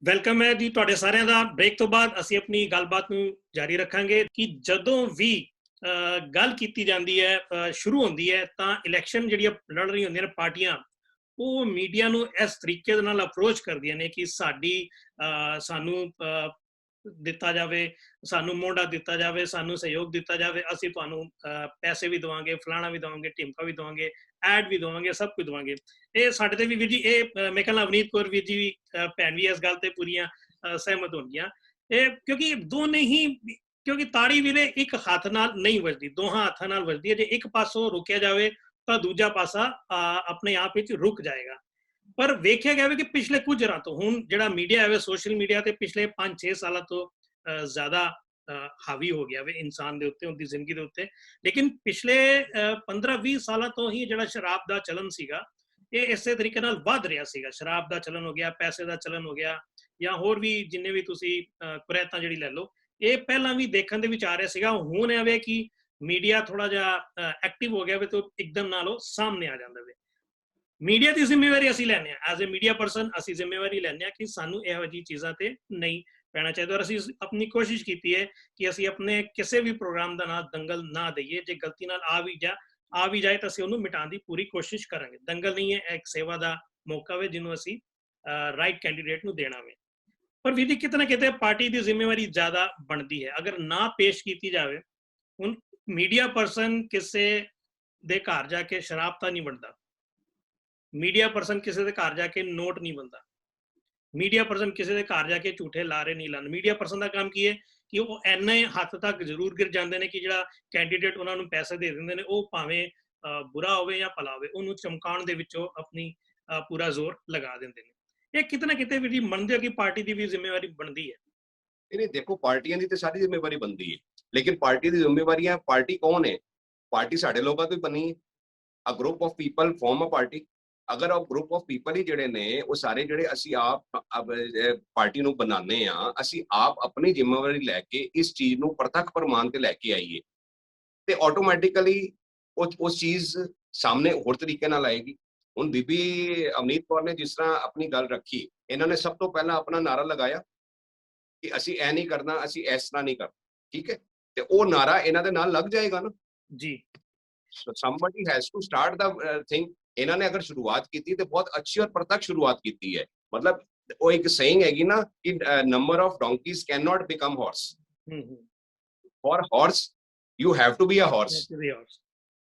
वेलकम है जी तुहाडे सारिਆਂ ਦਾ। ब्रेक तो बाद असीं अपनी गलबात नूं जारी रखांगे कि जदों भी गल की जाती है, शुरू होती है, तो इलैक्शन जिहड़ियां लड़ रही होंदियां ने पार्टियां, वो मीडिया नूं इस तरीके दे नाल अप्रोच करदियां ने कि सानू दिता जावे, सानू मोढ़ा दिता जावे, सानू सहयोग दिता जावे, असीं तुहानूं पैसे भी देवांगे, फलाना भी देवांगे, टिमका भी देवांगे, एड भी देवांगे, सब कुछ देवांगे। ये साडे ते भी वीर जी, ये मैं कहना अवनीत कौर वीर जी भी भैन भी इस गल ते पूरियां सहमत होणगियां, क्योंकि दोने ही, क्योंकि ताड़ी वीरे एक हाथ नाल नहीं वजदी, दोहां हाथां नाल वजदी है। जे एक पासों रोकिया जाए तो दूजा पासा अपने आप विच रुक जाएगा। पर वेख्या गया कि पिछले कुछ रां तो हुण जिहड़ा मीडिया है, सोशल मीडिया ते पिछले 5-6 साल तो ज्यादा हावी हो गया वे इंसान दे उत्ते, उनकी जिंदगी दे उत्ते। लेकिन पिछले 15-20 साल तो ही जिहड़ा शराब दा चलन सीगा, ये इसे तरीके नाल वध रिहा सीगा। शराब दा चलन हो गया, पैसे दा चलन हो गया, या होर भी जिन्ने भी तुसीं कुरैतां जिहड़ी लै लो, ये पहला भी देखने विच आ रहा सीगा। हुण है कि मीडिया थोड़ा जिहा एक्टिव हो गया वे तो एकदम नालों सामने आ जांदा वे। मीडिया की जिम्मेवारी असीं लैंदे हां, एज ए मीडिया परसन असीं जिम्मेवारी लैंदे हां कि सानूं इहो जी चीज़ां ते नहीं ਪੈਣਾ ਚਾਹੀਦਾ। ਔਰ ਅਸੀਂ ਆਪਣੀ ਕੋਸ਼ਿਸ਼ ਕੀਤੀ ਹੈ ਕਿ ਅਸੀਂ ਆਪਣੇ ਕਿਸੇ ਵੀ ਪ੍ਰੋਗਰਾਮ ਦਾ ਨਾਂ ਦੰਗਲ ਨਾ ਦਈਏ। ਜੇ ਗਲਤੀ ਨਾਲ ਆ ਵੀ ਜਾਏ ਤਾਂ ਅਸੀਂ ਉਹਨੂੰ ਮਿਟਾਉਣ ਦੀ ਪੂਰੀ ਕੋਸ਼ਿਸ਼ ਕਰਾਂਗੇ। ਦੰਗਲ ਨਹੀਂ ਹੈ, ਇੱਕ ਸੇਵਾ ਦਾ ਮੌਕਾ ਵੇ ਜਿਹਨੂੰ ਅਸੀਂ ਰਾਈਟ ਕੈਂਡੀਡੇਟ ਨੂੰ ਦੇਣਾ ਵੇ। ਪਰ ਵਿਧੀ ਕਿਤੇ ਨਾ ਕਿਤੇ ਪਾਰਟੀ ਦੀ ਜ਼ਿੰਮੇਵਾਰੀ ਜ਼ਿਆਦਾ ਬਣਦੀ ਹੈ। ਅਗਰ ਨਾ ਪੇਸ਼ ਕੀਤੀ ਜਾਵੇ, ਹੁਣ ਮੀਡੀਆ ਪਰਸਨ ਕਿਸੇ ਦੇ ਘਰ ਜਾ ਕੇ ਸ਼ਰਾਬ ਤਾਂ ਨਹੀਂ ਵੰਡਦਾ, ਮੀਡੀਆ ਪਰਸਨ ਕਿਸੇ ਦੇ ਘਰ ਜਾ ਕੇ ਨੋਟ ਨਹੀਂ ਵੰਡਦਾ, ਮੀਡੀਆ ਪਰਸਨ ਕਿਸੇ ਦੇ ਘਰ ਜਾ ਕੇ ਝੂਠੇ ਲਾਰੇ ਨਹੀਂ ਲਾਉਂਦੇ। ਮੀਡੀਆ ਪਰਸਨ ਦਾ ਕੰਮ ਕੀ ਹੈ ਕਿ ਉਹ ਇੰਨੇ ਹੱਦ ਤੱਕ ਜ਼ਰੂਰ ਗਿਰ ਜਾਂਦੇ ਨੇ ਕਿ ਜਿਹੜਾ ਕੈਂਡੀਡੇਟ ਉਹਨਾਂ ਨੂੰ ਪੈਸੇ ਦੇ ਦਿੰਦੇ ਨੇ, ਉਹ ਭਾਵੇਂ ਬੁਰਾ ਹੋਵੇ ਜਾਂ ਭਲਾ ਹੋਵੇ, ਉਹਨੂੰ ਚਮਕਾਉਣ ਦੇ ਵਿੱਚ ਉਹ ਆਪਣੀ ਪੂਰਾ ਜ਼ੋਰ ਲਗਾ ਦਿੰਦੇ ਨੇ। ਇਹ ਕਿਤੇ ਨਾ ਕਿਤੇ ਵੀ ਮੰਨਦੇ ਹੋ ਕਿ ਪਾਰਟੀ ਦੀ ਵੀ ਜ਼ਿੰਮੇਵਾਰੀ ਬਣਦੀ ਹੈ? नहीं देखो, पार्टियां की तो सारी जिम्मेवारी बनती है, लेकिन पार्टी की जिम्मेवारियां, पार्टी कौन है? पार्टी साढ़े लोगों की बनी है। A group of people form a party. अगर ਉਹ ਗਰੁੱਪ ਆਫ ਪੀਪਲ ਹੀ ਜਿਹੜੇ ਨੇ ਉਹ ਸਾਰੇ ਜਿਹੜੇ ਅਸੀਂ ਆਪ ਪਾਰਟੀ ਨੂੰ ਬਣਾਉਂਦੇ ਆ, ਅਸੀਂ ਆਪ ਆਪਣੀ ਜ਼ਿੰਮੇਵਾਰੀ ਲੈ ਕੇ ਇਸ ਚੀਜ਼ ਨੂੰ ਪ੍ਰਤੱਖ ਪ੍ਰਮਾਣ ਤੇ ਲੈ ਕੇ ਆਈਏ ਤੇ ਆਟੋਮੈਟਿਕਲੀ ਉਸ ਚੀਜ਼ ਸਾਹਮਣੇ ਹੋਰ ਤਰੀਕੇ ਨਾਲ ਆਏਗੀ। ਹੁਣ ਬੀਬੀ ਅਵਨੀਤ ਕੌਰ ਨੇ ਜਿਸ ਤਰ੍ਹਾਂ ਆਪਣੀ ਗੱਲ ਰੱਖੀ, ਇਹਨਾਂ ਨੇ ਸਭ ਤੋਂ ਪਹਿਲਾਂ ਆਪਣਾ ਨਾਰਾ ਲਗਾਇਆ ਕਿ ਅਸੀਂ ਇਹ ਨਹੀਂ ਕਰਨਾ, ਅਸੀਂ ਇਸ ਤਰ੍ਹਾਂ ਨਹੀਂ ਕਰਨਾ, ਠੀਕ ਹੈ, ਤੇ ਉਹ ਨਾਰਾ ਇਹਨਾਂ ਦੇ ਨਾਲ ਲੱਗ ਜਾਏਗਾ ਨਾ ਜੀ। somebody has to start the thing। ਇਹਨਾਂ ਨੇ ਅਗਰ ਸ਼ੁਰੂਆਤ ਕੀਤੀ ਤੇ ਬਹੁਤ ਅੱਛੀ ਔਰ ਪ੍ਰਤੱਖ ਸ਼ੁਰੂਆਤ ਕੀਤੀ ਹੈ। ਮਤਲਬ ਉਹ ਇੱਕ ਸੇਇੰਗ ਹੈਗੀ ਨਾ ਕਿ number of donkeys can not become horse, for horse you have to be a horse,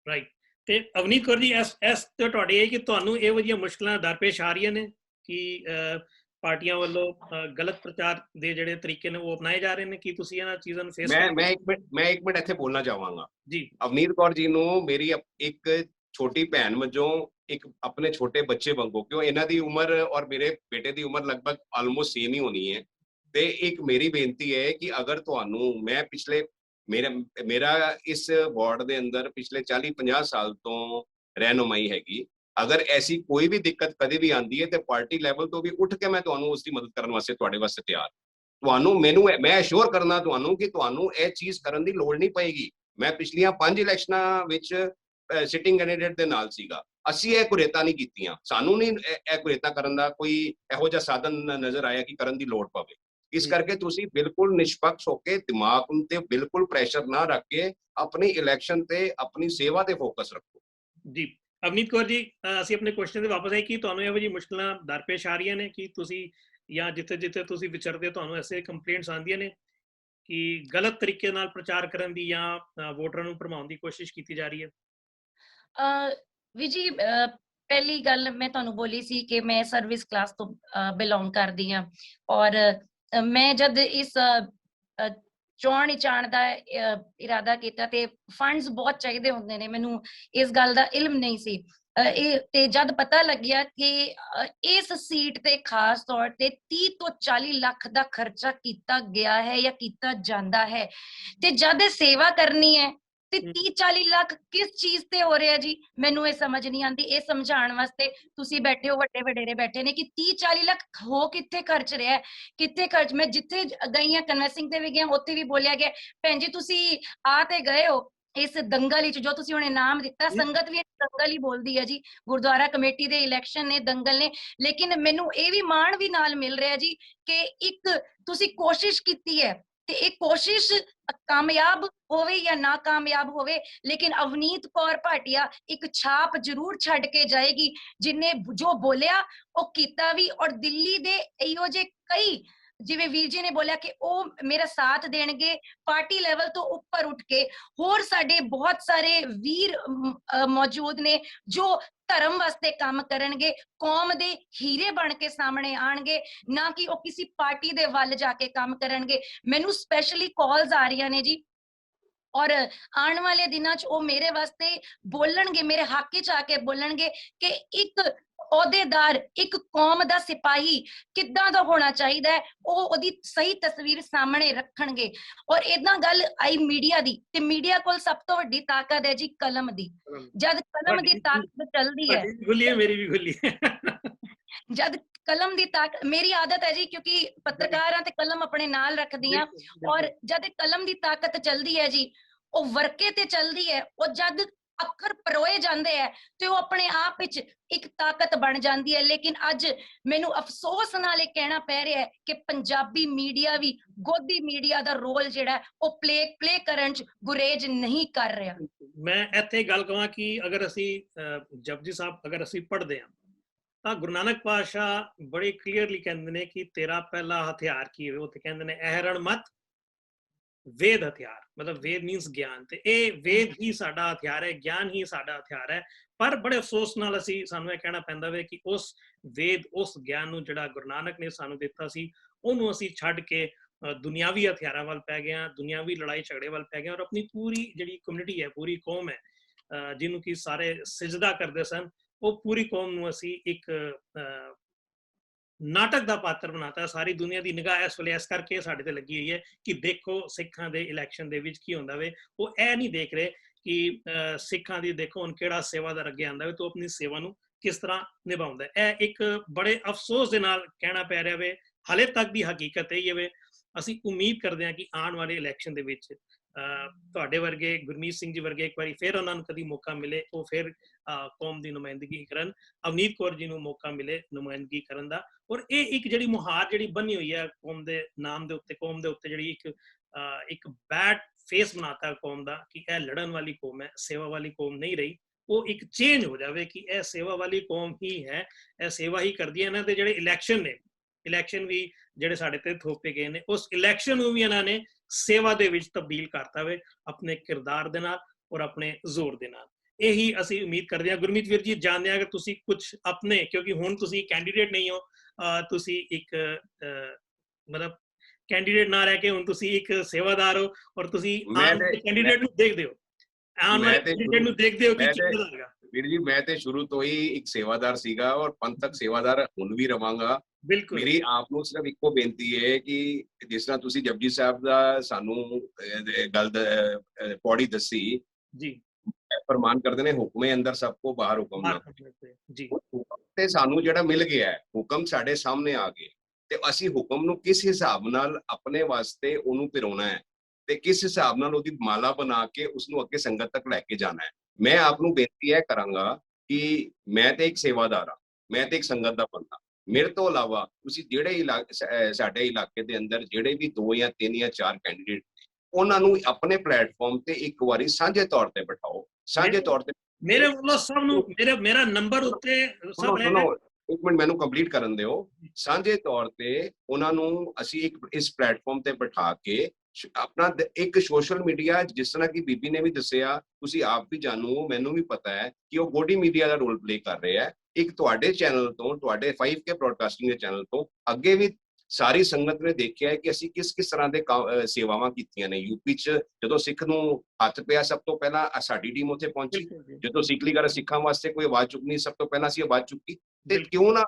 right. ਤੇ ਅਵਨੀਤ ਕੌਰ ਜੀ, ਇਸ ਤੇ ਤੁਹਾਡੇ ਇਹ ਕਿ ਤੁਹਾਨੂੰ ਇਹੋ ਜਿਹੀਆਂ ਮੁਸ਼ਕਲਾਂ ਦਰਪੇਸ਼ ਆ ਰਹੀਆਂ ਨੇ ਕਿ ਪਾਰਟੀਆਂ ਵੱਲੋਂ ਗਲਤ ਪ੍ਰਚਾਰ ਦੇ ਜਿਹੜੇ ਤਰੀਕੇ ਨੇ ਉਹ ਅਪਣਾਏ ਜਾ ਰਹੇ ਨੇ, ਕੀ ਤੁਸੀਂ ਇਹਨਾਂ ਚੀਜ਼ਾਂ ਨੂੰ ਫੇਸ ਮੈਂ ਇੱਕ ਮਿੰਟ ਇੱਥੇ ਬੋਲਣਾ ਚਾਹਾਂਗਾ ਜੀ। ਅਵਨੀਤ ਕੌਰ ਜੀ ਨੂੰ ਮੇਰੀ ਇੱਕ ਛੋਟੀ ਭੈਣ ਵਜੋਂ, ਇੱਕ ਆਪਣੇ ਛੋਟੇ ਬੱਚੇ ਵਾਂਗੂ, ਕਿਉਂ ਇਹਨਾਂ ਦੀ ਉਮਰ ਔਰ ਮੇਰੇ ਬੇਟੇ ਦੀ ਉਮਰ ਲਗਭਗ ਆਲਮੋਸਟ ਸੇਮ ਹੀ ਹੋਣੀ ਹੈ। ਤੇ ਇੱਕ ਮੇਰੀ ਬੇਨਤੀ ਹੈ ਕਿ ਅਗਰ ਤੁਹਾਨੂੰ, ਮੈਂ ਪਿਛਲੇ ਮੇਰਾ ਇਸ ਵਾਰਡ ਦੇ ਅੰਦਰ ਪਿਛਲੇ 40-50 ਸਾਲ ਤੋਂ ਰਹਿਨੁਮਾਈ ਹੈਗੀ। ਅਗਰ ਐਸੀ ਕੋਈ ਵੀ ਦਿੱਕਤ ਕਦੇ ਵੀ ਆਉਂਦੀ ਹੈ ਤੇ ਪਾਰਟੀ ਲੈਵਲ ਤੋਂ ਵੀ ਉੱਠ ਕੇ ਮੈਂ ਤੁਹਾਨੂੰ ਉਸ ਦੀ ਮਦਦ ਕਰਨ ਵਾਸਤੇ ਤੁਹਾਡੇ ਵਾਸਤੇ ਤਿਆਰ। ਮੈਂ ਅਸ਼ੋਰ ਕਰਨਾ ਤੁਹਾਨੂੰ ਕਿ ਤੁਹਾਨੂੰ ਇਹ ਚੀਜ਼ ਕਰਨ ਦੀ ਲੋੜ ਨਹੀਂ ਪਏਗੀ। ਮੈਂ ਪਿਛਲੀਆਂ 5 ਇਲੈਕਸ਼ਨਾਂ ਵਿੱਚ ਸਿਟਿੰਗ ਕੈਂਡੀਡੇਟ ਦੇ ਨਾਲ ਸੀਗਾ। ਅਸੀਂ ਇਹ ਕੁਰੇਤਾ ਨਹੀਂ ਕੀਤੀਆਂ, ਸਾਨੂੰ ਨਹੀਂ ਇਹ ਕੁਰੇਤਾ ਕਰਨ ਦਾ ਕੋਈ ਇਹੋ ਜਿਹਾ ਸਾਧਨ ਨਜ਼ਰ ਆਇਆ ਕਿ ਕਰਨ ਦੀ ਲੋੜ ਪਵੇ। ਇਸ ਕਰਕੇ ਤੁਸੀਂ ਬਿਲਕੁਲ ਨਿਸ਼ਪਕਸ਼ ਹੋ ਕੇ, ਦਿਮਾਗ ਤੇ ਬਿਲਕੁਲ ਪ੍ਰੈਸ਼ਰ ਨਾ ਰੱਖ ਕੇ ਆਪਣੀ ਇਲੈਕਸ਼ਨ ਤੇ ਆਪਣੀ ਸੇਵਾ ਤੇ ਫੋਕਸ ਰੱਖੋ ਜੀ। ਅਵਨੀਤ ਕੌਰ ਜੀ, ਅਸੀਂ ਆਪਣੇ ਕੁਐਸਚਨ ਤੇ ਵਾਪਸ ਆਏ ਕਿ ਤੁਹਾਨੂੰ ਇਹੋ ਜਿਹੀ ਮੁਸ਼ਕਲਾਂ ਦਰਪੇਸ਼ ਆ ਰਹੀਆਂ ਨੇ ਕਿ ਤੁਸੀਂ ਜਾਂ ਜਿੱਥੇ ਤੁਸੀਂ ਵਿਚਰਦੇ ਤੁਹਾਨੂੰ ਐਸੇ ਕੰਪਲੇਂਟਸ ਆਉਂਦੀਆਂ ਨੇ ਕਿ ਗਲਤ ਤਰੀਕੇ ਨਾਲ ਪ੍ਰਚਾਰ ਕਰਨ ਦੀ ਜਾਂ ਵੋਟਰਾਂ ਨੂੰ ਭਰਮਾਉਣ ਦੀ ਕੋਸ਼ਿਸ਼ ਕੀਤੀ ਜਾ ਰਹੀ ਹੈ? ਵੀ ਜੀ, ਪਹਿਲੀ ਗੱਲ ਮੈਂ ਤੁਹਾਨੂੰ ਬੋਲੀ ਸੀ ਕਿ ਮੈਂ ਸਰਵਿਸ ਕਲਾਸ ਤੋਂ ਬਿਲੋਂਗ ਕਰਦੀ ਹਾਂ ਔਰ ਮੈਂ ਜਦ ਇਸ ਚੋਣ ਨਿਚਾਣ ਦਾ ਇਰਾਦਾ ਕੀਤਾ ਤੇ ਫੰਡਸ ਬਹੁਤ ਚਾਹੀਦੇ ਹੁੰਦੇ ਨੇ, ਮੈਨੂੰ ਇਸ ਗੱਲ ਦਾ ਇਲਮ ਨਹੀਂ ਸੀ। ਇਹ ਤੇ ਜਦ ਪਤਾ ਲੱਗਿਆ ਕਿ ਇਸ ਸੀਟ ਤੇ ਖਾਸ ਤੌਰ ਤੇ 30 ਤੋਂ 40 ਲੱਖ ਦਾ ਖਰਚਾ ਕੀਤਾ ਗਿਆ ਹੈ ਜਾਂ ਕੀਤਾ ਜਾਂਦਾ ਹੈ, ਤੇ ਜਦ ਸੇਵਾ ਕਰਨੀ ਹੈ ਤੇ 30-40 ਲੱਖ ਕਿਸ ਚੀਜ਼ ਤੇ ਹੋ ਰਿਹਾ ਜੀ, ਮੈਨੂੰ ਇਹ ਸਮਝ ਨਹੀਂ ਆਉਂਦੀ। ਇਹ ਸਮਝਾਉਣ ਵਾਸਤੇ ਤੁਸੀਂ ਬੈਠੇ ਹੋ, ਵੱਡੇ ਵਡੇਰੇ ਬੈਠੇ ਨੇ ਕਿ 30-40 ਲੱਖ ਹੋ ਕਿੱਥੇ ਖਰਚ ਰਿਹਾ, ਕਿੱਥੇ ਖਰਚ। ਮੈਂ ਜਿੱਥੇ ਗਈ ਹਾਂ ਕਨਵੈਂਸਿੰਗ ਤੇ ਵੀ ਗਿਆ, ਉੱਥੇ ਵੀ ਬੋਲਿਆ ਗਿਆ ਭੈਣ ਜੀ ਤੁਸੀਂ ਆ ਤੇ ਗਏ ਹੋ ਇਸ ਦੰਗਲ ਵਿੱਚ, ਜੋ ਤੁਸੀਂ ਹੁਣੇ ਨਾਮ ਦਿੱਤਾ, ਸੰਗਤ ਵੀ ਦੰਗਲ ਹੀ ਬੋਲਦੀ ਹੈ ਜੀ, ਗੁਰਦੁਆਰਾ ਕਮੇਟੀ ਦੇ ਇਲੈਕਸ਼ਨ ਨੇ, ਦੰਗਲ ਨੇ। ਲੇਕਿਨ ਮੈਨੂੰ ਇਹ ਵੀ ਮਾਣ ਵੀ ਨਾਲ ਮਿਲ ਰਿਹਾ ਜੀ ਕਿ ਇੱਕ ਤੁਸੀਂ ਕੋਸ਼ਿਸ਼ ਕੀਤੀ ਹੈ ਤੇ ਇਹ ਕੋਸ਼ਿਸ਼ ਕਾਮਯਾਬ ਹੋਵੇ ਜਾਂ ਨਾ ਕਾਮਯਾਬ ਹੋਵੇ, ਲੇਕਿਨ ਅਵਨੀਤ ਕੌਰ ਭਾਟੀਆ ਇੱਕ ਛਾਪ ਜ਼ਰੂਰ ਛੱਡ ਕੇ ਜਾਏਗੀ, ਜਿਨੇ ਜੋ ਬੋਲਿਆ ਉਹ ਕੀਤਾ ਵੀ। ਔਰ ਦਿੱਲੀ ਦੇ ਇਹੋ ਜਿਹੇ ਕਈ, ਜਿਵੇਂ ਵੀਰ ਜੀ ਨੇ ਬੋਲਿਆ ਕਿ ਉਹ ਮੇਰਾ ਸਾਥ ਦੇਣਗੇ, ਪਾਰਟੀ ਲੈਵਲ ਤੋਂ ਉੱਪਰ ਉੱਠ ਕੇ ਹੋਰ ਸਾਡੇ ਬਹੁਤ ਸਾਰੇ ਵੀਰ ਮੌਜੂਦ ਨੇ ਜੋ ਧਰਮ ਵਾਸਤੇ ਕੰਮ ਕਰਨਗੇ, ਕੌਮ ਦੇ ਹੀਰੇ ਬਣ ਕੇ ਸਾਹਮਣੇ ਆਣਗੇ, ਨਾ ਕਿ ਉਹ ਕਿਸੇ ਪਾਰਟੀ ਦੇ ਵੱਲ ਜਾ ਕੇ ਕੰਮ ਕਰਨਗੇ। ਮੈਨੂੰ ਸਪੈਸ਼ਲੀ ਕਾਲਸ ਆ ਰਹੀਆਂ ਨੇ ਜੀ ਔਰ ਆਉਣ ਵਾਲੇ ਦਿਨਾਂ 'ਚ ਉਹ ਮੇਰੇ ਵਾਸਤੇ ਬੋਲਣਗੇ, ਮੇਰੇ ਹੱਕ 'ਚ ਆ ਕੇ ਬੋਲਣਗੇ ਕਿ ਇੱਕ ਅਹੁਦੇਦਾਰ, ਇੱਕ ਕੌਮ ਦਾ ਸਿਪਾਹੀ ਕਿੱਦਾਂ ਦਾ ਹੋਣਾ ਚਾਹੀਦਾ ਹੈ, ਉਹ ਉਹਦੀ ਸਹੀ ਤਸਵੀਰ ਸਾਹਮਣੇ ਰੱਖਣਗੇ। ਔਰ ਇਦਾਂ ਗੱਲ ਆਈ ਮੀਡੀਆ ਦੀ, ਤੇ ਮੀਡੀਆ ਕੋਲ ਸਭ ਤੋਂ ਵੱਡੀ ਤਾਕਤ ਹੈ ਜੀ ਕਲਮ ਦੀ। ਜਦ ਕਲਮ ਦੀ ਤਾਕਤ ਚੱਲਦੀ ਹੈ, ਮੇਰੀ ਵੀ ਖੁੱਲੀ ਹੈ ਜਦ ਕਲਮ ਦੀ ਤਾਕਤ, ਮੇਰੀ ਆਦਤ ਹੈ ਜੀ ਕਿਉਂਕਿ ਪੱਤਰਕਾਰਾਂ ਤੇ ਕਲਮ ਆਪਣੇ ਨਾਲ ਰੱਖਦੀਆਂ, ਔਰ ਜਦ ਕਲਮ ਦੀ ਤਾਕਤ ਚੱਲਦੀ ਹੈ ਜੀ, ਉਹ ਵਰਕੇ ਤੇ ਚੱਲਦੀ ਹੈ। ਉਹ ਜਦ ਅੱਖਰ ਪਰੋਏ ਜਾਂਦੇ ਹੈ ਤੇ ਉਹ ਆਪਣੇ ਆਪ ਵਿੱਚ ਇੱਕ ਤਾਕਤ ਬਣ ਜਾਂਦੀ ਹੈ। ਲੇਕਿਨ ਅੱਜ ਮੈਨੂੰ ਅਫਸੋਸ ਨਾਲ ਇਹ ਕਹਿਣਾ ਪੈ ਰਿਹਾ ਹੈ ਕਿ ਪੰਜਾਬੀ ਮੀਡੀਆ ਵੀ ਗੋਦੀ ਮੀਡੀਆ ਦਾ ਰੋਲ ਜਿਹੜਾ ਉਹ ਪਲੇ ਕਰਨ ਚ ਗੁਰੇਜ ਨਹੀਂ ਕਰ ਰਿਹਾ। ਮੈਂ ਇੱਥੇ ਗੱਲ ਕਹਾਂ ਕਿ ਅਗਰ ਅਸੀਂ ਜਪਜੀ ਸਾਹਿਬ ਅਗਰ ਅਸੀਂ ਪੜ੍ਹਦੇ ਹਾਂ ਤਾਂ ਗੁਰੂ ਨਾਨਕ ਪਾਤਸ਼ਾਹ ਬੜੇ ਕਲੀਅਰਲੀ ਕਹਿੰਦੇ ਨੇ ਕਿ ਤੇਰਾ ਪਹਿਲਾ ਹਥਿਆਰ ਕੀ ਹੋਵੇ। ਉੱਥੇ ਕਹਿੰਦੇ ਨੇ ਅਹਰਣ ਮਤ ਵੇਦ ਹਥਿਆਰ, ਮਤਲਬ ਵੇਦ ਮੀਨਸ ਗਿਆਨ, ਤੇ ਇਹ ਵੇਦ ਹੀ ਸਾਡਾ ਹਥਿਆਰ ਹੈ, ਗਿਆਨ ਹੀ ਸਾਡਾ ਹਥਿਆਰ ਹੈ। ਪਰ ਬੜੇ ਅਫਸੋਸ ਨਾਲ ਸਾਨੂੰ ਇਹ ਕਹਿਣਾ ਪੈਂਦਾ ਵੇ ਕਿ ਉਸ ਵੇਦ, ਉਸ ਗਿਆਨ ਨੂੰ ਜਿਹੜਾ ਗੁਰੂ ਨਾਨਕ ਨੇ ਸਾਨੂੰ ਦਿੱਤਾ ਸੀ, ਉਹਨੂੰ ਅਸੀਂ ਛੱਡ ਕੇ ਦੁਨਿਆਵੀ ਹਥਿਆਰਾਂ ਵੱਲ ਪੈ ਗਏ ਹਾਂ, ਦੁਨਿਆਵੀ ਲੜਾਈ ਝਗੜੇ ਵੱਲ ਪੈ ਗਏ ਔਰ ਆਪਣੀ ਪੂਰੀ ਜਿਹੜੀ ਕਮਿਊਨਿਟੀ ਹੈ, ਪੂਰੀ ਕੌਮ ਹੈ, ਜਿਹਨੂੰ ਕਿ ਸਾਰੇ ਸਿਜਦਾ ਕਰਦੇ ਸਨ, ਉਹ ਪੂਰੀ ਕੌਮ ਨੂੰ ਅਸੀਂ ਇੱਕ ਨਾਟਕ ਦਾ ਪਾਤਰ ਬਣਾਤਾ। ਸਾਰੀ ਦੁਨੀਆ ਦੀ ਨਿਗਾਹ ਇਸ ਵੇਲੇ ਇਸ ਕਰਕੇ ਸਾਡੇ ਤੇ ਲੱਗੀ ਹੋਈ ਹੈ ਕਿ ਦੇਖੋ ਸਿੱਖਾਂ ਦੇ ਇਲੈਕਸ਼ਨ ਦੇ ਵਿੱਚ ਕੀ ਹੁੰਦਾ ਵੇ। ਉਹ ਇਹ ਨਹੀਂ ਦੇਖ ਰਹੇ ਕਿ ਸਿੱਖਾਂ ਦੀ ਦੇਖੋ ਹੁਣ ਕਿਹੜਾ ਸੇਵਾਦਾਰ ਅੱਗੇ ਆਉਂਦਾ ਵੇ, ਤੂੰ ਆਪਣੀ ਸੇਵਾ ਨੂੰ ਕਿਸ ਤਰ੍ਹਾਂ ਨਿਭਾਉਂਦਾ। ਇਹ ਇੱਕ ਬੜੇ ਅਫਸੋਸ ਦੇ ਨਾਲ ਕਹਿਣਾ ਪੈ ਰਿਹਾ ਵੇ। ਹਾਲੇ ਤੱਕ ਦੀ ਹਕੀਕਤ ਇਹ ਵੇ। ਅਸੀਂ ਉਮੀਦ ਕਰਦੇ ਹਾਂ ਕਿ ਆਉਣ ਵਾਲੇ ਇਲੈਕਸ਼ਨ ਦੇ ਵਿੱਚ ਤੁਹਾਡੇ ਵਰਗੇ, ਗੁਰਮੀਤ ਸਿੰਘ ਜੀ ਵਰਗੇ, ਇੱਕ ਵਾਰੀ ਫਿਰ ਉਹਨਾਂ ਨੂੰ ਕਦੀ ਮੌਕਾ ਮਿਲੇ, ਉਹ ਫਿਰ ਕੌਮ ਦੀ ਨੁਮਾਇੰਦਗੀ ਕਰਨ, ਅਵਨੀਤ ਕੌਰ ਜੀ ਨੂੰ ਮੌਕਾ ਮਿਲੇ ਨੁਮਾਇੰਦਗੀ ਕਰਨ ਦਾ। ਔਰ ਇਹ ਇੱਕ ਜਿਹੜੀ ਮੁਹਾਰ ਜਿਹੜੀ ਬੰਨੀ ਹੋਈ ਹੈ ਕੌਮ ਦੇ ਨਾਮ ਦੇ ਉੱਤੇ, ਕੌਮ ਦੇ ਉੱਤੇ ਜਿਹੜੀ ਇੱਕ ਬੈਡ ਫੇਸ ਬਣਾਤਾ ਕੌਮ ਦਾ ਕਿ ਇਹ ਲੜਨ ਵਾਲੀ ਕੌਮ ਹੈ, ਸੇਵਾ ਵਾਲੀ ਕੌਮ ਨਹੀਂ ਰਹੀ। ਉਹ ਇੱਕ ਚੇਂਜ ਹੋ ਜਾਵੇ ਕਿ ਇਹ ਸੇਵਾ ਵਾਲੀ ਕੌਮ ਹੀ ਹੈ, ਇਹ ਸੇਵਾ ਹੀ ਕਰਦੀ ਹੈ। ਇਹਨਾਂ ਦੇ ਜਿਹੜੇ ਇਲੈਕਸ਼ਨ ਨੇ, ਇਲੈਕਸ਼ਨ ਵੀ ਜਿਹੜੇ ਸਾਡੇ ਤੇ ਥੋਪੇ ਗਏ ਨੇ, ਉਸ ਇਲੈਕਸ਼ਨ ਨੂੰ ਵੀ ਇਹਨਾਂ ਨੇ ਸੇਵਾ ਦੇ ਵਿੱਚ ਤਬਦੀਲ ਕਰਤਾ ਵੇ, ਆਪਣੇ ਕਿਰਦਾਰ ਦੇ ਨਾਲ ਔਰ ਆਪਣੇ ਜ਼ੋਰ ਦੇ ਨਾਲ। ਇਹੀ ਅਸੀਂ ਉਮੀਦ ਕਰਦੇ ਹਾਂ। ਗੁਰਮੀਤ ਵੀਰ ਜੀ, ਜਾਣਦੇ ਹਾਂ ਕਿ ਤੁਸੀਂ ਕੁਝ ਆਪਣੇ, ਕਿਉਂਕਿ ਹੁਣ ਤੁਸੀਂ ਕੈਂਡੀਡੇਟ ਨਹੀਂ ਹੋ, ਤੁਸੀਂ ਇੱਕ ਮਤਲਬ ਕੈਂਡੀਡੇਟ ਨਾ ਰਹਿ ਕੇ ਹੁਣ ਤੁਸੀਂ ਇੱਕ ਸੇਵਾਦਾਰ ਹੋ ਔਰ ਤੁਸੀਂ ਕੈਂਡੀਡੇਟ ਨੂੰ ਦੇਖਦੇ ਹੋ, ਆਉਣ ਵਾਲੇ ਕੈਂਡੀਡੇਟ ਨੂੰ ਦੇਖਦੇ ਹੋ ਕਿ ਕੀ ਹੋਵੇਗਾ। ਵੀਰ ਜੀ, ਮੈਂ ਤੇ ਸ਼ੁਰੂ ਤੋਂ ਹੀ ਇੱਕ ਸੇਵਾਦਾਰ ਸੀਗਾ ਔਰ ਪੰਥਕ ਸੇਵਾਦਾਰ ਹੁਣ ਵੀ ਰਵਾਂਗਾ। ਬਿਲਕੁਲ। ਮੇਰੀ ਆਪ ਨੂੰ ਸਿਰਫ ਇੱਕੋ ਬੇਨਤੀ ਹੈ ਕਿ ਜਿਸ ਤਰ੍ਹਾਂ ਤੁਸੀਂ ਜਪਜੀ ਸਾਹਿਬ ਦਾ ਸਾਨੂੰ ਗੱਲ ਪੌੜੀ ਦੱਸੀ ਜੀ, ਫਰਮਾਨ ਕਰਦੇ ਨੇ ਹੁਕਮੇ ਅੰਦਰ ਸਭ ਕੋ ਬਾਹਰ ਹੁਕਮ ਨਾ ਜੀ, ਤੇ ਸਾਨੂੰ ਜਿਹੜਾ ਮਿਲ ਗਿਆ ਹੈ, ਹੁਕਮ ਸਾਡੇ ਸਾਹਮਣੇ ਆ ਗਏ ਤੇ ਅਸੀਂ ਹੁਕਮ ਨੂੰ ਕਿਸ ਹਿਸਾਬ ਨਾਲ ਆਪਣੇ ਵਾਸਤੇ ਉਹਨੂੰ ਪਿਰੋਣਾ ਹੈ ਤੇ ਕਿਸ ਹਿਸਾਬ ਨਾਲ ਉਹਦੀ ਮਾਲਾ ਬਣਾ ਕੇ ਉਸਨੂੰ ਅੱਗੇ ਸੰਗਤ ਤੱਕ ਲੈ ਕੇ ਜਾਣਾ ਹੈ। ਮੈਂ ਆਪ ਨੂੰ ਬੇਨਤੀ ਇਹ ਕਰਾਂਗਾ ਕਿ ਮੈਂ ਤੇ ਇੱਕ ਸੇਵਾਦਾਰ ਹਾਂ, ਮੈਂ ਤੇ ਇੱਕ ਸੰਗਤ ਦਾ ਬੰਦਾ। ਮੇਰੇ ਤੋਂ ਇਲਾਵਾ ਤੁਸੀਂ ਜਿਹੜੇ ਸਾਡੇ ਇਲਾਕੇ ਦੇ ਅੰਦਰ ਜਿਹੜੇ ਵੀ 2 ਜਾਂ 3 ਜਾਂ 4 ਕੈਂਡੀਡੇਟ ਉਹਨਾਂ ਨੂੰ ਆਪਣੇ ਪਲੇਟਫਾਰਮ ਤੇ ਇੱਕ ਵਾਰੀ ਸਾਂਝੇ ਤੌਰ ਤੇ ਬਿਠਾਓ, ਸਾਂਝੇ ਤੌਰ ਤੇ। ਮੇਰੇ ਵੱਲੋਂ ਸਭ ਨੂੰ ਮੇਰਾ ਨੰਬਰ ਉੱਤੇ ਸਭ ਲੈ ਕੇ, ਇੱਕ ਮਿੰਟ ਮੈਨੂੰ ਕੰਪਲੀਟ ਕਰਨ ਦਿਓ। ਸਾਂਝੇ ਤੌਰ ਤੇ ਉਹਨਾਂ ਨੂੰ ਅਸੀਂ ਇੱਕ ਇਸ ਪਲੇਟਫਾਰਮ ਤੇ ਬਿਠਾ ਕੇ ਆਪਣਾ ਇੱਕ ਸੋਸ਼ਲ ਮੀਡੀਆ, ਜਿਸ ਤਰ੍ਹਾਂ ਕਿ ਬੀਬੀ ਨੇ ਵੀ ਦੱਸਿਆ, ਤੁਸੀਂ ਆਪ ਵੀ ਜਾਣੋ, ਮੈਨੂੰ ਵੀ ਪਤਾ ਹੈ ਕਿ ਉਹ ਗੋਡੀ ਮੀਡੀਆ ਦਾ ਰੋਲ ਪਲੇ ਕਰ ਰਿਹਾ ਹੈ। ਇੱਕ ਤੁਹਾਡੇ ਚੈਨਲ ਤੋਂ, ਤੁਹਾਡੇ 5K ਬ੍ਰੌਡਕਾਸਟਿੰਗ ਦੇ ਚੈਨਲ ਤੋਂ ਅੱਗੇ ਵੀ ਸਾਰੀ ਸੰਗਤ ਨੇ ਦੇਖਿਆ ਹੈ ਕਿ ਅਸੀਂ ਕਿਸ ਤਰ੍ਹਾਂ ਦੇ ਸੇਵਾਵਾਂ ਕੀਤੀਆਂ ਨੇ। ਯੂਪੀ 'ਚ ਜਦੋਂ ਸਿੱਖ ਨੂੰ ਹੱਥ ਪਿਆ, ਸਭ ਤੋਂ ਪਹਿਲਾਂ ਸਾਡੀ ਟੀਮ ਉੱਥੇ ਪਹੁੰਚੀ। ਜਦੋਂ ਸਿੱਖਲੀਗਰ ਸਿੱਖਾਂ ਵਾਸਤੇ ਕੋਈ ਆਵਾਜ਼ ਚੁੱਕਣੀ, ਸਭ ਤੋਂ ਪਹਿਲਾਂ ਅਸੀਂ ਆਵਾਜ਼ ਚੁੱਕੀ। ਤੇ ਕਿਉਂ ਨਾ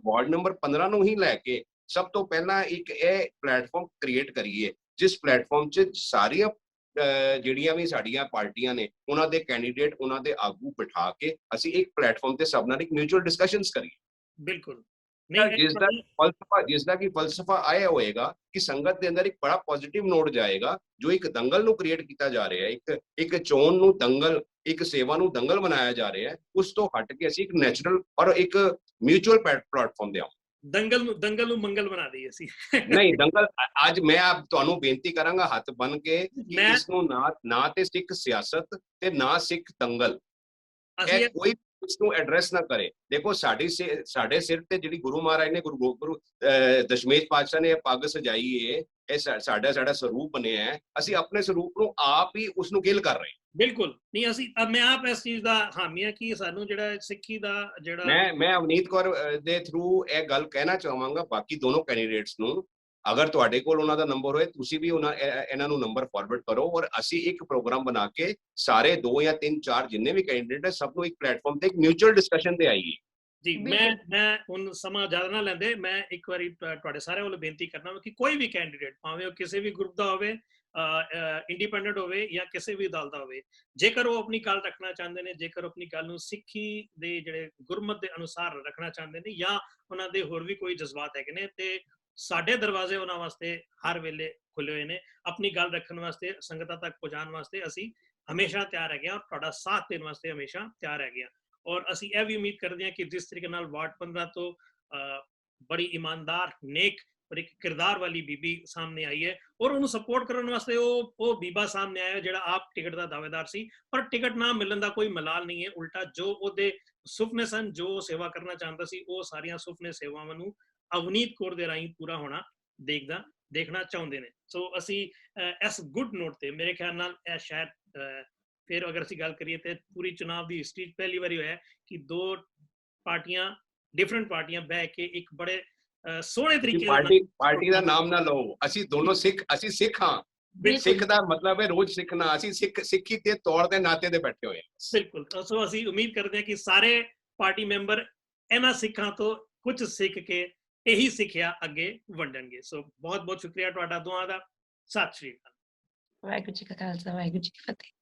ਵਾਰਡ ਨੰਬਰ 15 ਨੂੰ ਹੀ ਲੈ ਕੇ ਸਭ ਤੋਂ ਪਹਿਲਾਂ ਇੱਕ ਇਹ ਪਲੇਟਫਾਰਮ ਕ੍ਰੀਏਟ ਕਰੀਏ, ਜਿਸ ਪਲੇਟਫਾਰਮ 'ਚ ਸਾਰੀਆਂ ਜਿਹੜੀਆਂ ਵੀ ਸਾਡੀਆਂ ਪਾਰਟੀਆਂ ਨੇ ਉਹਨਾਂ ਦੇ ਕੈਂਡੀਡੇਟ, ਉਹਨਾਂ ਦੇ ਆਗੂ ਬਿਠਾ ਕੇ ਅਸੀਂ ਇੱਕ ਪਲੇਟਫਾਰਮ ਤੇ ਸਭ ਨਾਲ ਇੱਕ ਮਿਊਚੁਅਲ ਡਿਸਕਸ਼ਨਸ ਕਰੀਏ। ਬਿਲਕੁਲ। ਜਿਸ ਦਾ ਕਿ ਫਲਸਫਾ ਆਇਆ ਹੋਏਗਾ ਕਿ ਸੰਗਤ ਦੇ ਅੰਦਰ ਇੱਕ ਬੜਾ ਪੋਜ਼ਿਟਿਵ ਨੋਟ ਜਾਏਗਾ। ਜੋ ਇੱਕ ਦੰਗਲ ਨੂੰ ਕ੍ਰੀਏਟ ਕੀਤਾ ਜਾ ਰਿਹਾ ਹੈ, ਇੱਕ ਚੋਣ ਨੂੰ ਦੰਗਲ, ਇੱਕ ਸੇਵਾ ਨੂੰ ਦੰਗਲ ਬਣਾਇਆ ਜਾ ਰਿਹਾ ਹੈ, ਉਸ ਤੋਂ ਹਟ ਕੇ ਅਸੀਂ ਇੱਕ ਨੈਚੁਰਲ ਔਰ ਇੱਕ ਮਿਊਚੁਅਲ ਪਲੇਟਫਾਰਮ ਦੇ ਆਓ। ਦੰਗਲ ਨੂੰ ਮੰਗਲ ਬਣਾ ਦਈਏ ਅਸੀਂ। ਨਹੀਂ, ਦੰਗਲ ਅੱਜ ਮੈਂ ਆਪ ਤੁਹਾਨੂੰ ਬੇਨਤੀ ਕਰਾਂਗਾ ਹੱਥ ਬੰਨ ਕੇ ਕਿ ਇਸ ਨੂੰ ਨਾ ਤੇ ਸਿੱਖ ਸਿਆਸਤ ਤੇ ਨਾ ਸਿੱਖ ਦੰਗਲ, ਇਹ ਕੋਈ ਇਸਨੂੰ ਐਡਰੈਸ ਨਾ ਕਰੇ। ਦੇਖੋ ਸਾਡੇ ਸਿਰ ਤੇ ਜਿਹੜੀ ਗੁਰੂ ਮਹਾਰਾਜ ਨੇ, ਗੁਰੂ ਦਸ਼ਮੇਸ਼ ਪਾਤਸ਼ਾਹ ਨੇ ਪੱਗ ਸਜਾਈ ਹੈ, ਇਹ ਸਾਡਾ ਸਰੂਪ ਬਣਿਆ ਹੈ। ਅਸੀਂ ਆਪਣੇ ਸਰੂਪ ਨੂੰ ਆਪ ਹੀ ਉਸ ਨੂੰ ਗਿਲ ਕਰ ਰਹੇ। ਬਿਲਕੁਲ ਨਹੀਂ, ਅਸੀਂ ਮੈਂ ਆਪ ਇਸ ਚੀਜ਼ ਦਾ ਹਾਮੀ ਹਾਂ ਕਿ ਸਾਨੂੰ ਜਿਹੜਾ ਸਿੱਖੀ ਦਾ ਜਿਹੜਾ ਮੈਂ ਅਵਨੀਤ ਕੌਰ ਦੇ ਥਰੂ ਇਹ ਗੱਲ ਕਹਿਣਾ ਚਾਹਾਂਗਾ ਬਾਕੀ ਦੋਨੋਂ ਕੈਂਡੀਡੇਟਸ ਨੂੰ, ਅਗਰ ਤੁਹਾਡੇ ਕੋਲ ਉਹਨਾਂ ਦਾ ਨੰਬਰ ਹੋਏ, ਤੁਸੀਂ ਵੀ ਇਹਨਾਂ ਨੂੰ ਨੰਬਰ ਫਾਰਵਰਡ ਕਰੋ ਔਰ ਅਸੀਂ ਇੱਕ ਪ੍ਰੋਗਰਾਮ ਬਣਾ ਕੇ ਸਾਰੇ 2 ਜਾਂ 3 4 ਜਿੰਨੇ ਵੀ ਕੈਂਡੀਡੇਟ ਹੈ ਸਭ ਨੂੰ ਇੱਕ ਪਲੇਟਫਾਰਮ ਤੇ ਇੱਕ ਮਿਊਚੁਅਲ ਡਿਸਕਸ਼ਨ ਤੇ ਆਈਏ। ਜੀ, ਮੈਂ ਹੁਣ ਸਮਾਂ ਜ਼ਿਆਦਾ ਨਾ ਲੈਂਦੇ, ਮੈਂ ਇੱਕ ਵਾਰੀ ਤੁਹਾਡੇ ਸਾਰਿਆਂ ਵੱਲੋਂ ਬੇਨਤੀ ਕਰਨਾ ਕਿ ਕੋਈ ਵੀ ਕੈਂਡੀਡੇਟ, ਭਾਵੇਂ ਉਹ ਕਿਸੇ ਵੀ ਗਰੁੱਪ ਦਾ ਹੋਵੇ, ਇੰਡੀਪੈਂਡੈਂਟ ਹੋਵੇ ਜਾਂ ਕਿਸੇ ਵੀ ਦਲ ਦਾ ਹੋਵੇ, ਜੇਕਰ ਉਹ ਆਪਣੀ ਗੱਲ ਰੱਖਣਾ ਚਾਹੁੰਦੇ ਨੇ, ਜੇਕਰ ਆਪਣੀ ਗੱਲ ਨੂੰ ਸਿੱਖੀ ਦੇ ਜਿਹੜੇ ਗੁਰਮਤ ਦੇ ਅਨੁਸਾਰ ਰੱਖਣਾ ਚਾਹੁੰਦੇ ਨੇ ਜਾਂ ਉਹਨਾਂ ਦੇ ਹੋਰ ਵੀ ਕੋਈ ਜਜ਼ਬਾਤ ਹੈਗੇ ਨੇ, ਤੇ ਸਾਡੇ ਦਰਵਾਜ਼ੇ ਉਹਨਾਂ ਵਾਸਤੇ ਹਰ ਵੇਲੇ ਖੁੱਲੇ ਹੋਏ ਨੇ। ਆਪਣੀ ਗੱਲ ਰੱਖਣ ਵਾਸਤੇ, ਸੰਗਤਾਂ ਤੱਕ ਪਹੁੰਚਾਉਣ ਵਾਸਤੇ ਅਸੀਂ ਹਮੇਸ਼ਾ ਤਿਆਰ ਹੈਗੇ ਹਾਂ, ਤੁਹਾਡਾ ਸਾਥ ਦੇਣ ਵਾਸਤੇ ਹਮੇਸ਼ਾ ਤਿਆਰ ਹੈਗੇ ਹਾਂ। ਔਰ ਅਸੀਂ ਇਹ ਵੀ ਉਮੀਦ ਕਰਦੇ ਹਾਂ ਕਿ ਜਿਸ ਤਰੀਕੇ ਨਾਲ ਵਾਰਡ 15 ਤੋਂ ਬੜੀ ਇਮਾਨਦਾਰ, ਨੇਕ और एक किरदार वाली बीबी सामने आई है और उन्होंने सपोर्ट करने वास्ते वो बीबा सामने आया ਜਿਹੜਾ ਆਪ ਟਿਕਟ ਦਾ ਦਾਅਵੇਦਾਰ ਸੀ, ਪਰ ਟਿਕਟ ਨਾ ਮਿਲਣ ਦਾ ਕੋਈ ਮਲਾਲ ਨਹੀਂ ਹੈ। ਉਲਟਾ ਜੋ ਉਹਦੇ ਸੁਪਨੇ ਸਨ, ਜੋ ਸੇਵਾ ਕਰਨਾ ਚਾਹੁੰਦਾ ਸੀ, ਉਹ ਸਾਰੀਆਂ ਸੁਪਨੇ ਸੇਵਾਵਾਂ ਨੂੰ ਅਵਨੀਤ ਕੌਰ ਦੇ ਰਾਹੀਂ ਪੂਰਾ ਹੋਣਾ ਦੇਖਣਾ ਚਾਹੁੰਦੇ ਨੇ। ਸੋ ਅਸੀਂ ਇਸ ਗੁੱਡ ਨੋਟ ਤੇ ਮੇਰੇ ਖਿਆਲ ਨਾਲ ਇਹ ਸ਼ਾਇਦ ਫਿਰ ਅਗਰ ਅਸੀਂ ਗੱਲ ਕਰੀਏ ਤੇ ਪੂਰੀ ਚੁਣਾਵ ਦੀ ਹਿਸਟਰੀ ਪਹਿਲੀ ਵਾਰੀ ਹੋਇਆ ਕਿ ਦੋ ਪਾਰਟੀਆਂ, ਡਿਫਰੈਂਟ ਪਾਰਟੀਆਂ ਬਹਿ ਕੇ ਇੱਕ ਬੜੇ ਸੋਹਣੇ ਤਰੀਕੇ ਪਾਰਟੀ ਦਾ ਨਾਮ ਨਾ ਲਓ। ਅਸੀਂ ਦੋਨੋਂ ਅਸੀਂ ਸਿੱਖ ਹਾਂ। ਸਿੱਖ ਦਾ ਮਤਲਬ ਹੈ ਰੋਜ਼ ਸਿੱਖਣਾ। ਅਸੀਂ ਸਿੱਖੀ ਦੇ ਤੌਰ ਤੇ ਨਾਤੇ ਦੇ ਬੈਠੇ ਹੋਏ ਹਾਂ। ਬਿਲਕੁਲ। ਸੋ ਅਸੀਂ ਉਮੀਦ ਕਰਦੇ ਹਾਂ ਕਿ ਸਾਰੇ ਪਾਰਟੀ ਮੈਂਬਰ ਇਹਨਾਂ ਸਿੱਖਾਂ ਤੋਂ ਕੁਝ ਸਿੱਖ ਕੇ ਇਹੀ ਸਿੱਖਿਆ ਅੱਗੇ ਵੰਡਣਗੇ। ਸੋ ਬਹੁਤ ਬਹੁਤ ਸ਼ੁਕਰੀਆ ਤੁਹਾਡਾ ਦੋਹਾਂ ਦਾ। ਸਤਿ ਸ਼੍ਰੀ ਅਕਾਲ। ਵਾਹਿਗੁਰੂ ਜੀ ਕਾ ਖਾਲਸਾ, ਵਾਹਿਗੁਰੂ ਜੀ ਕੀ ਫਤਿਹ।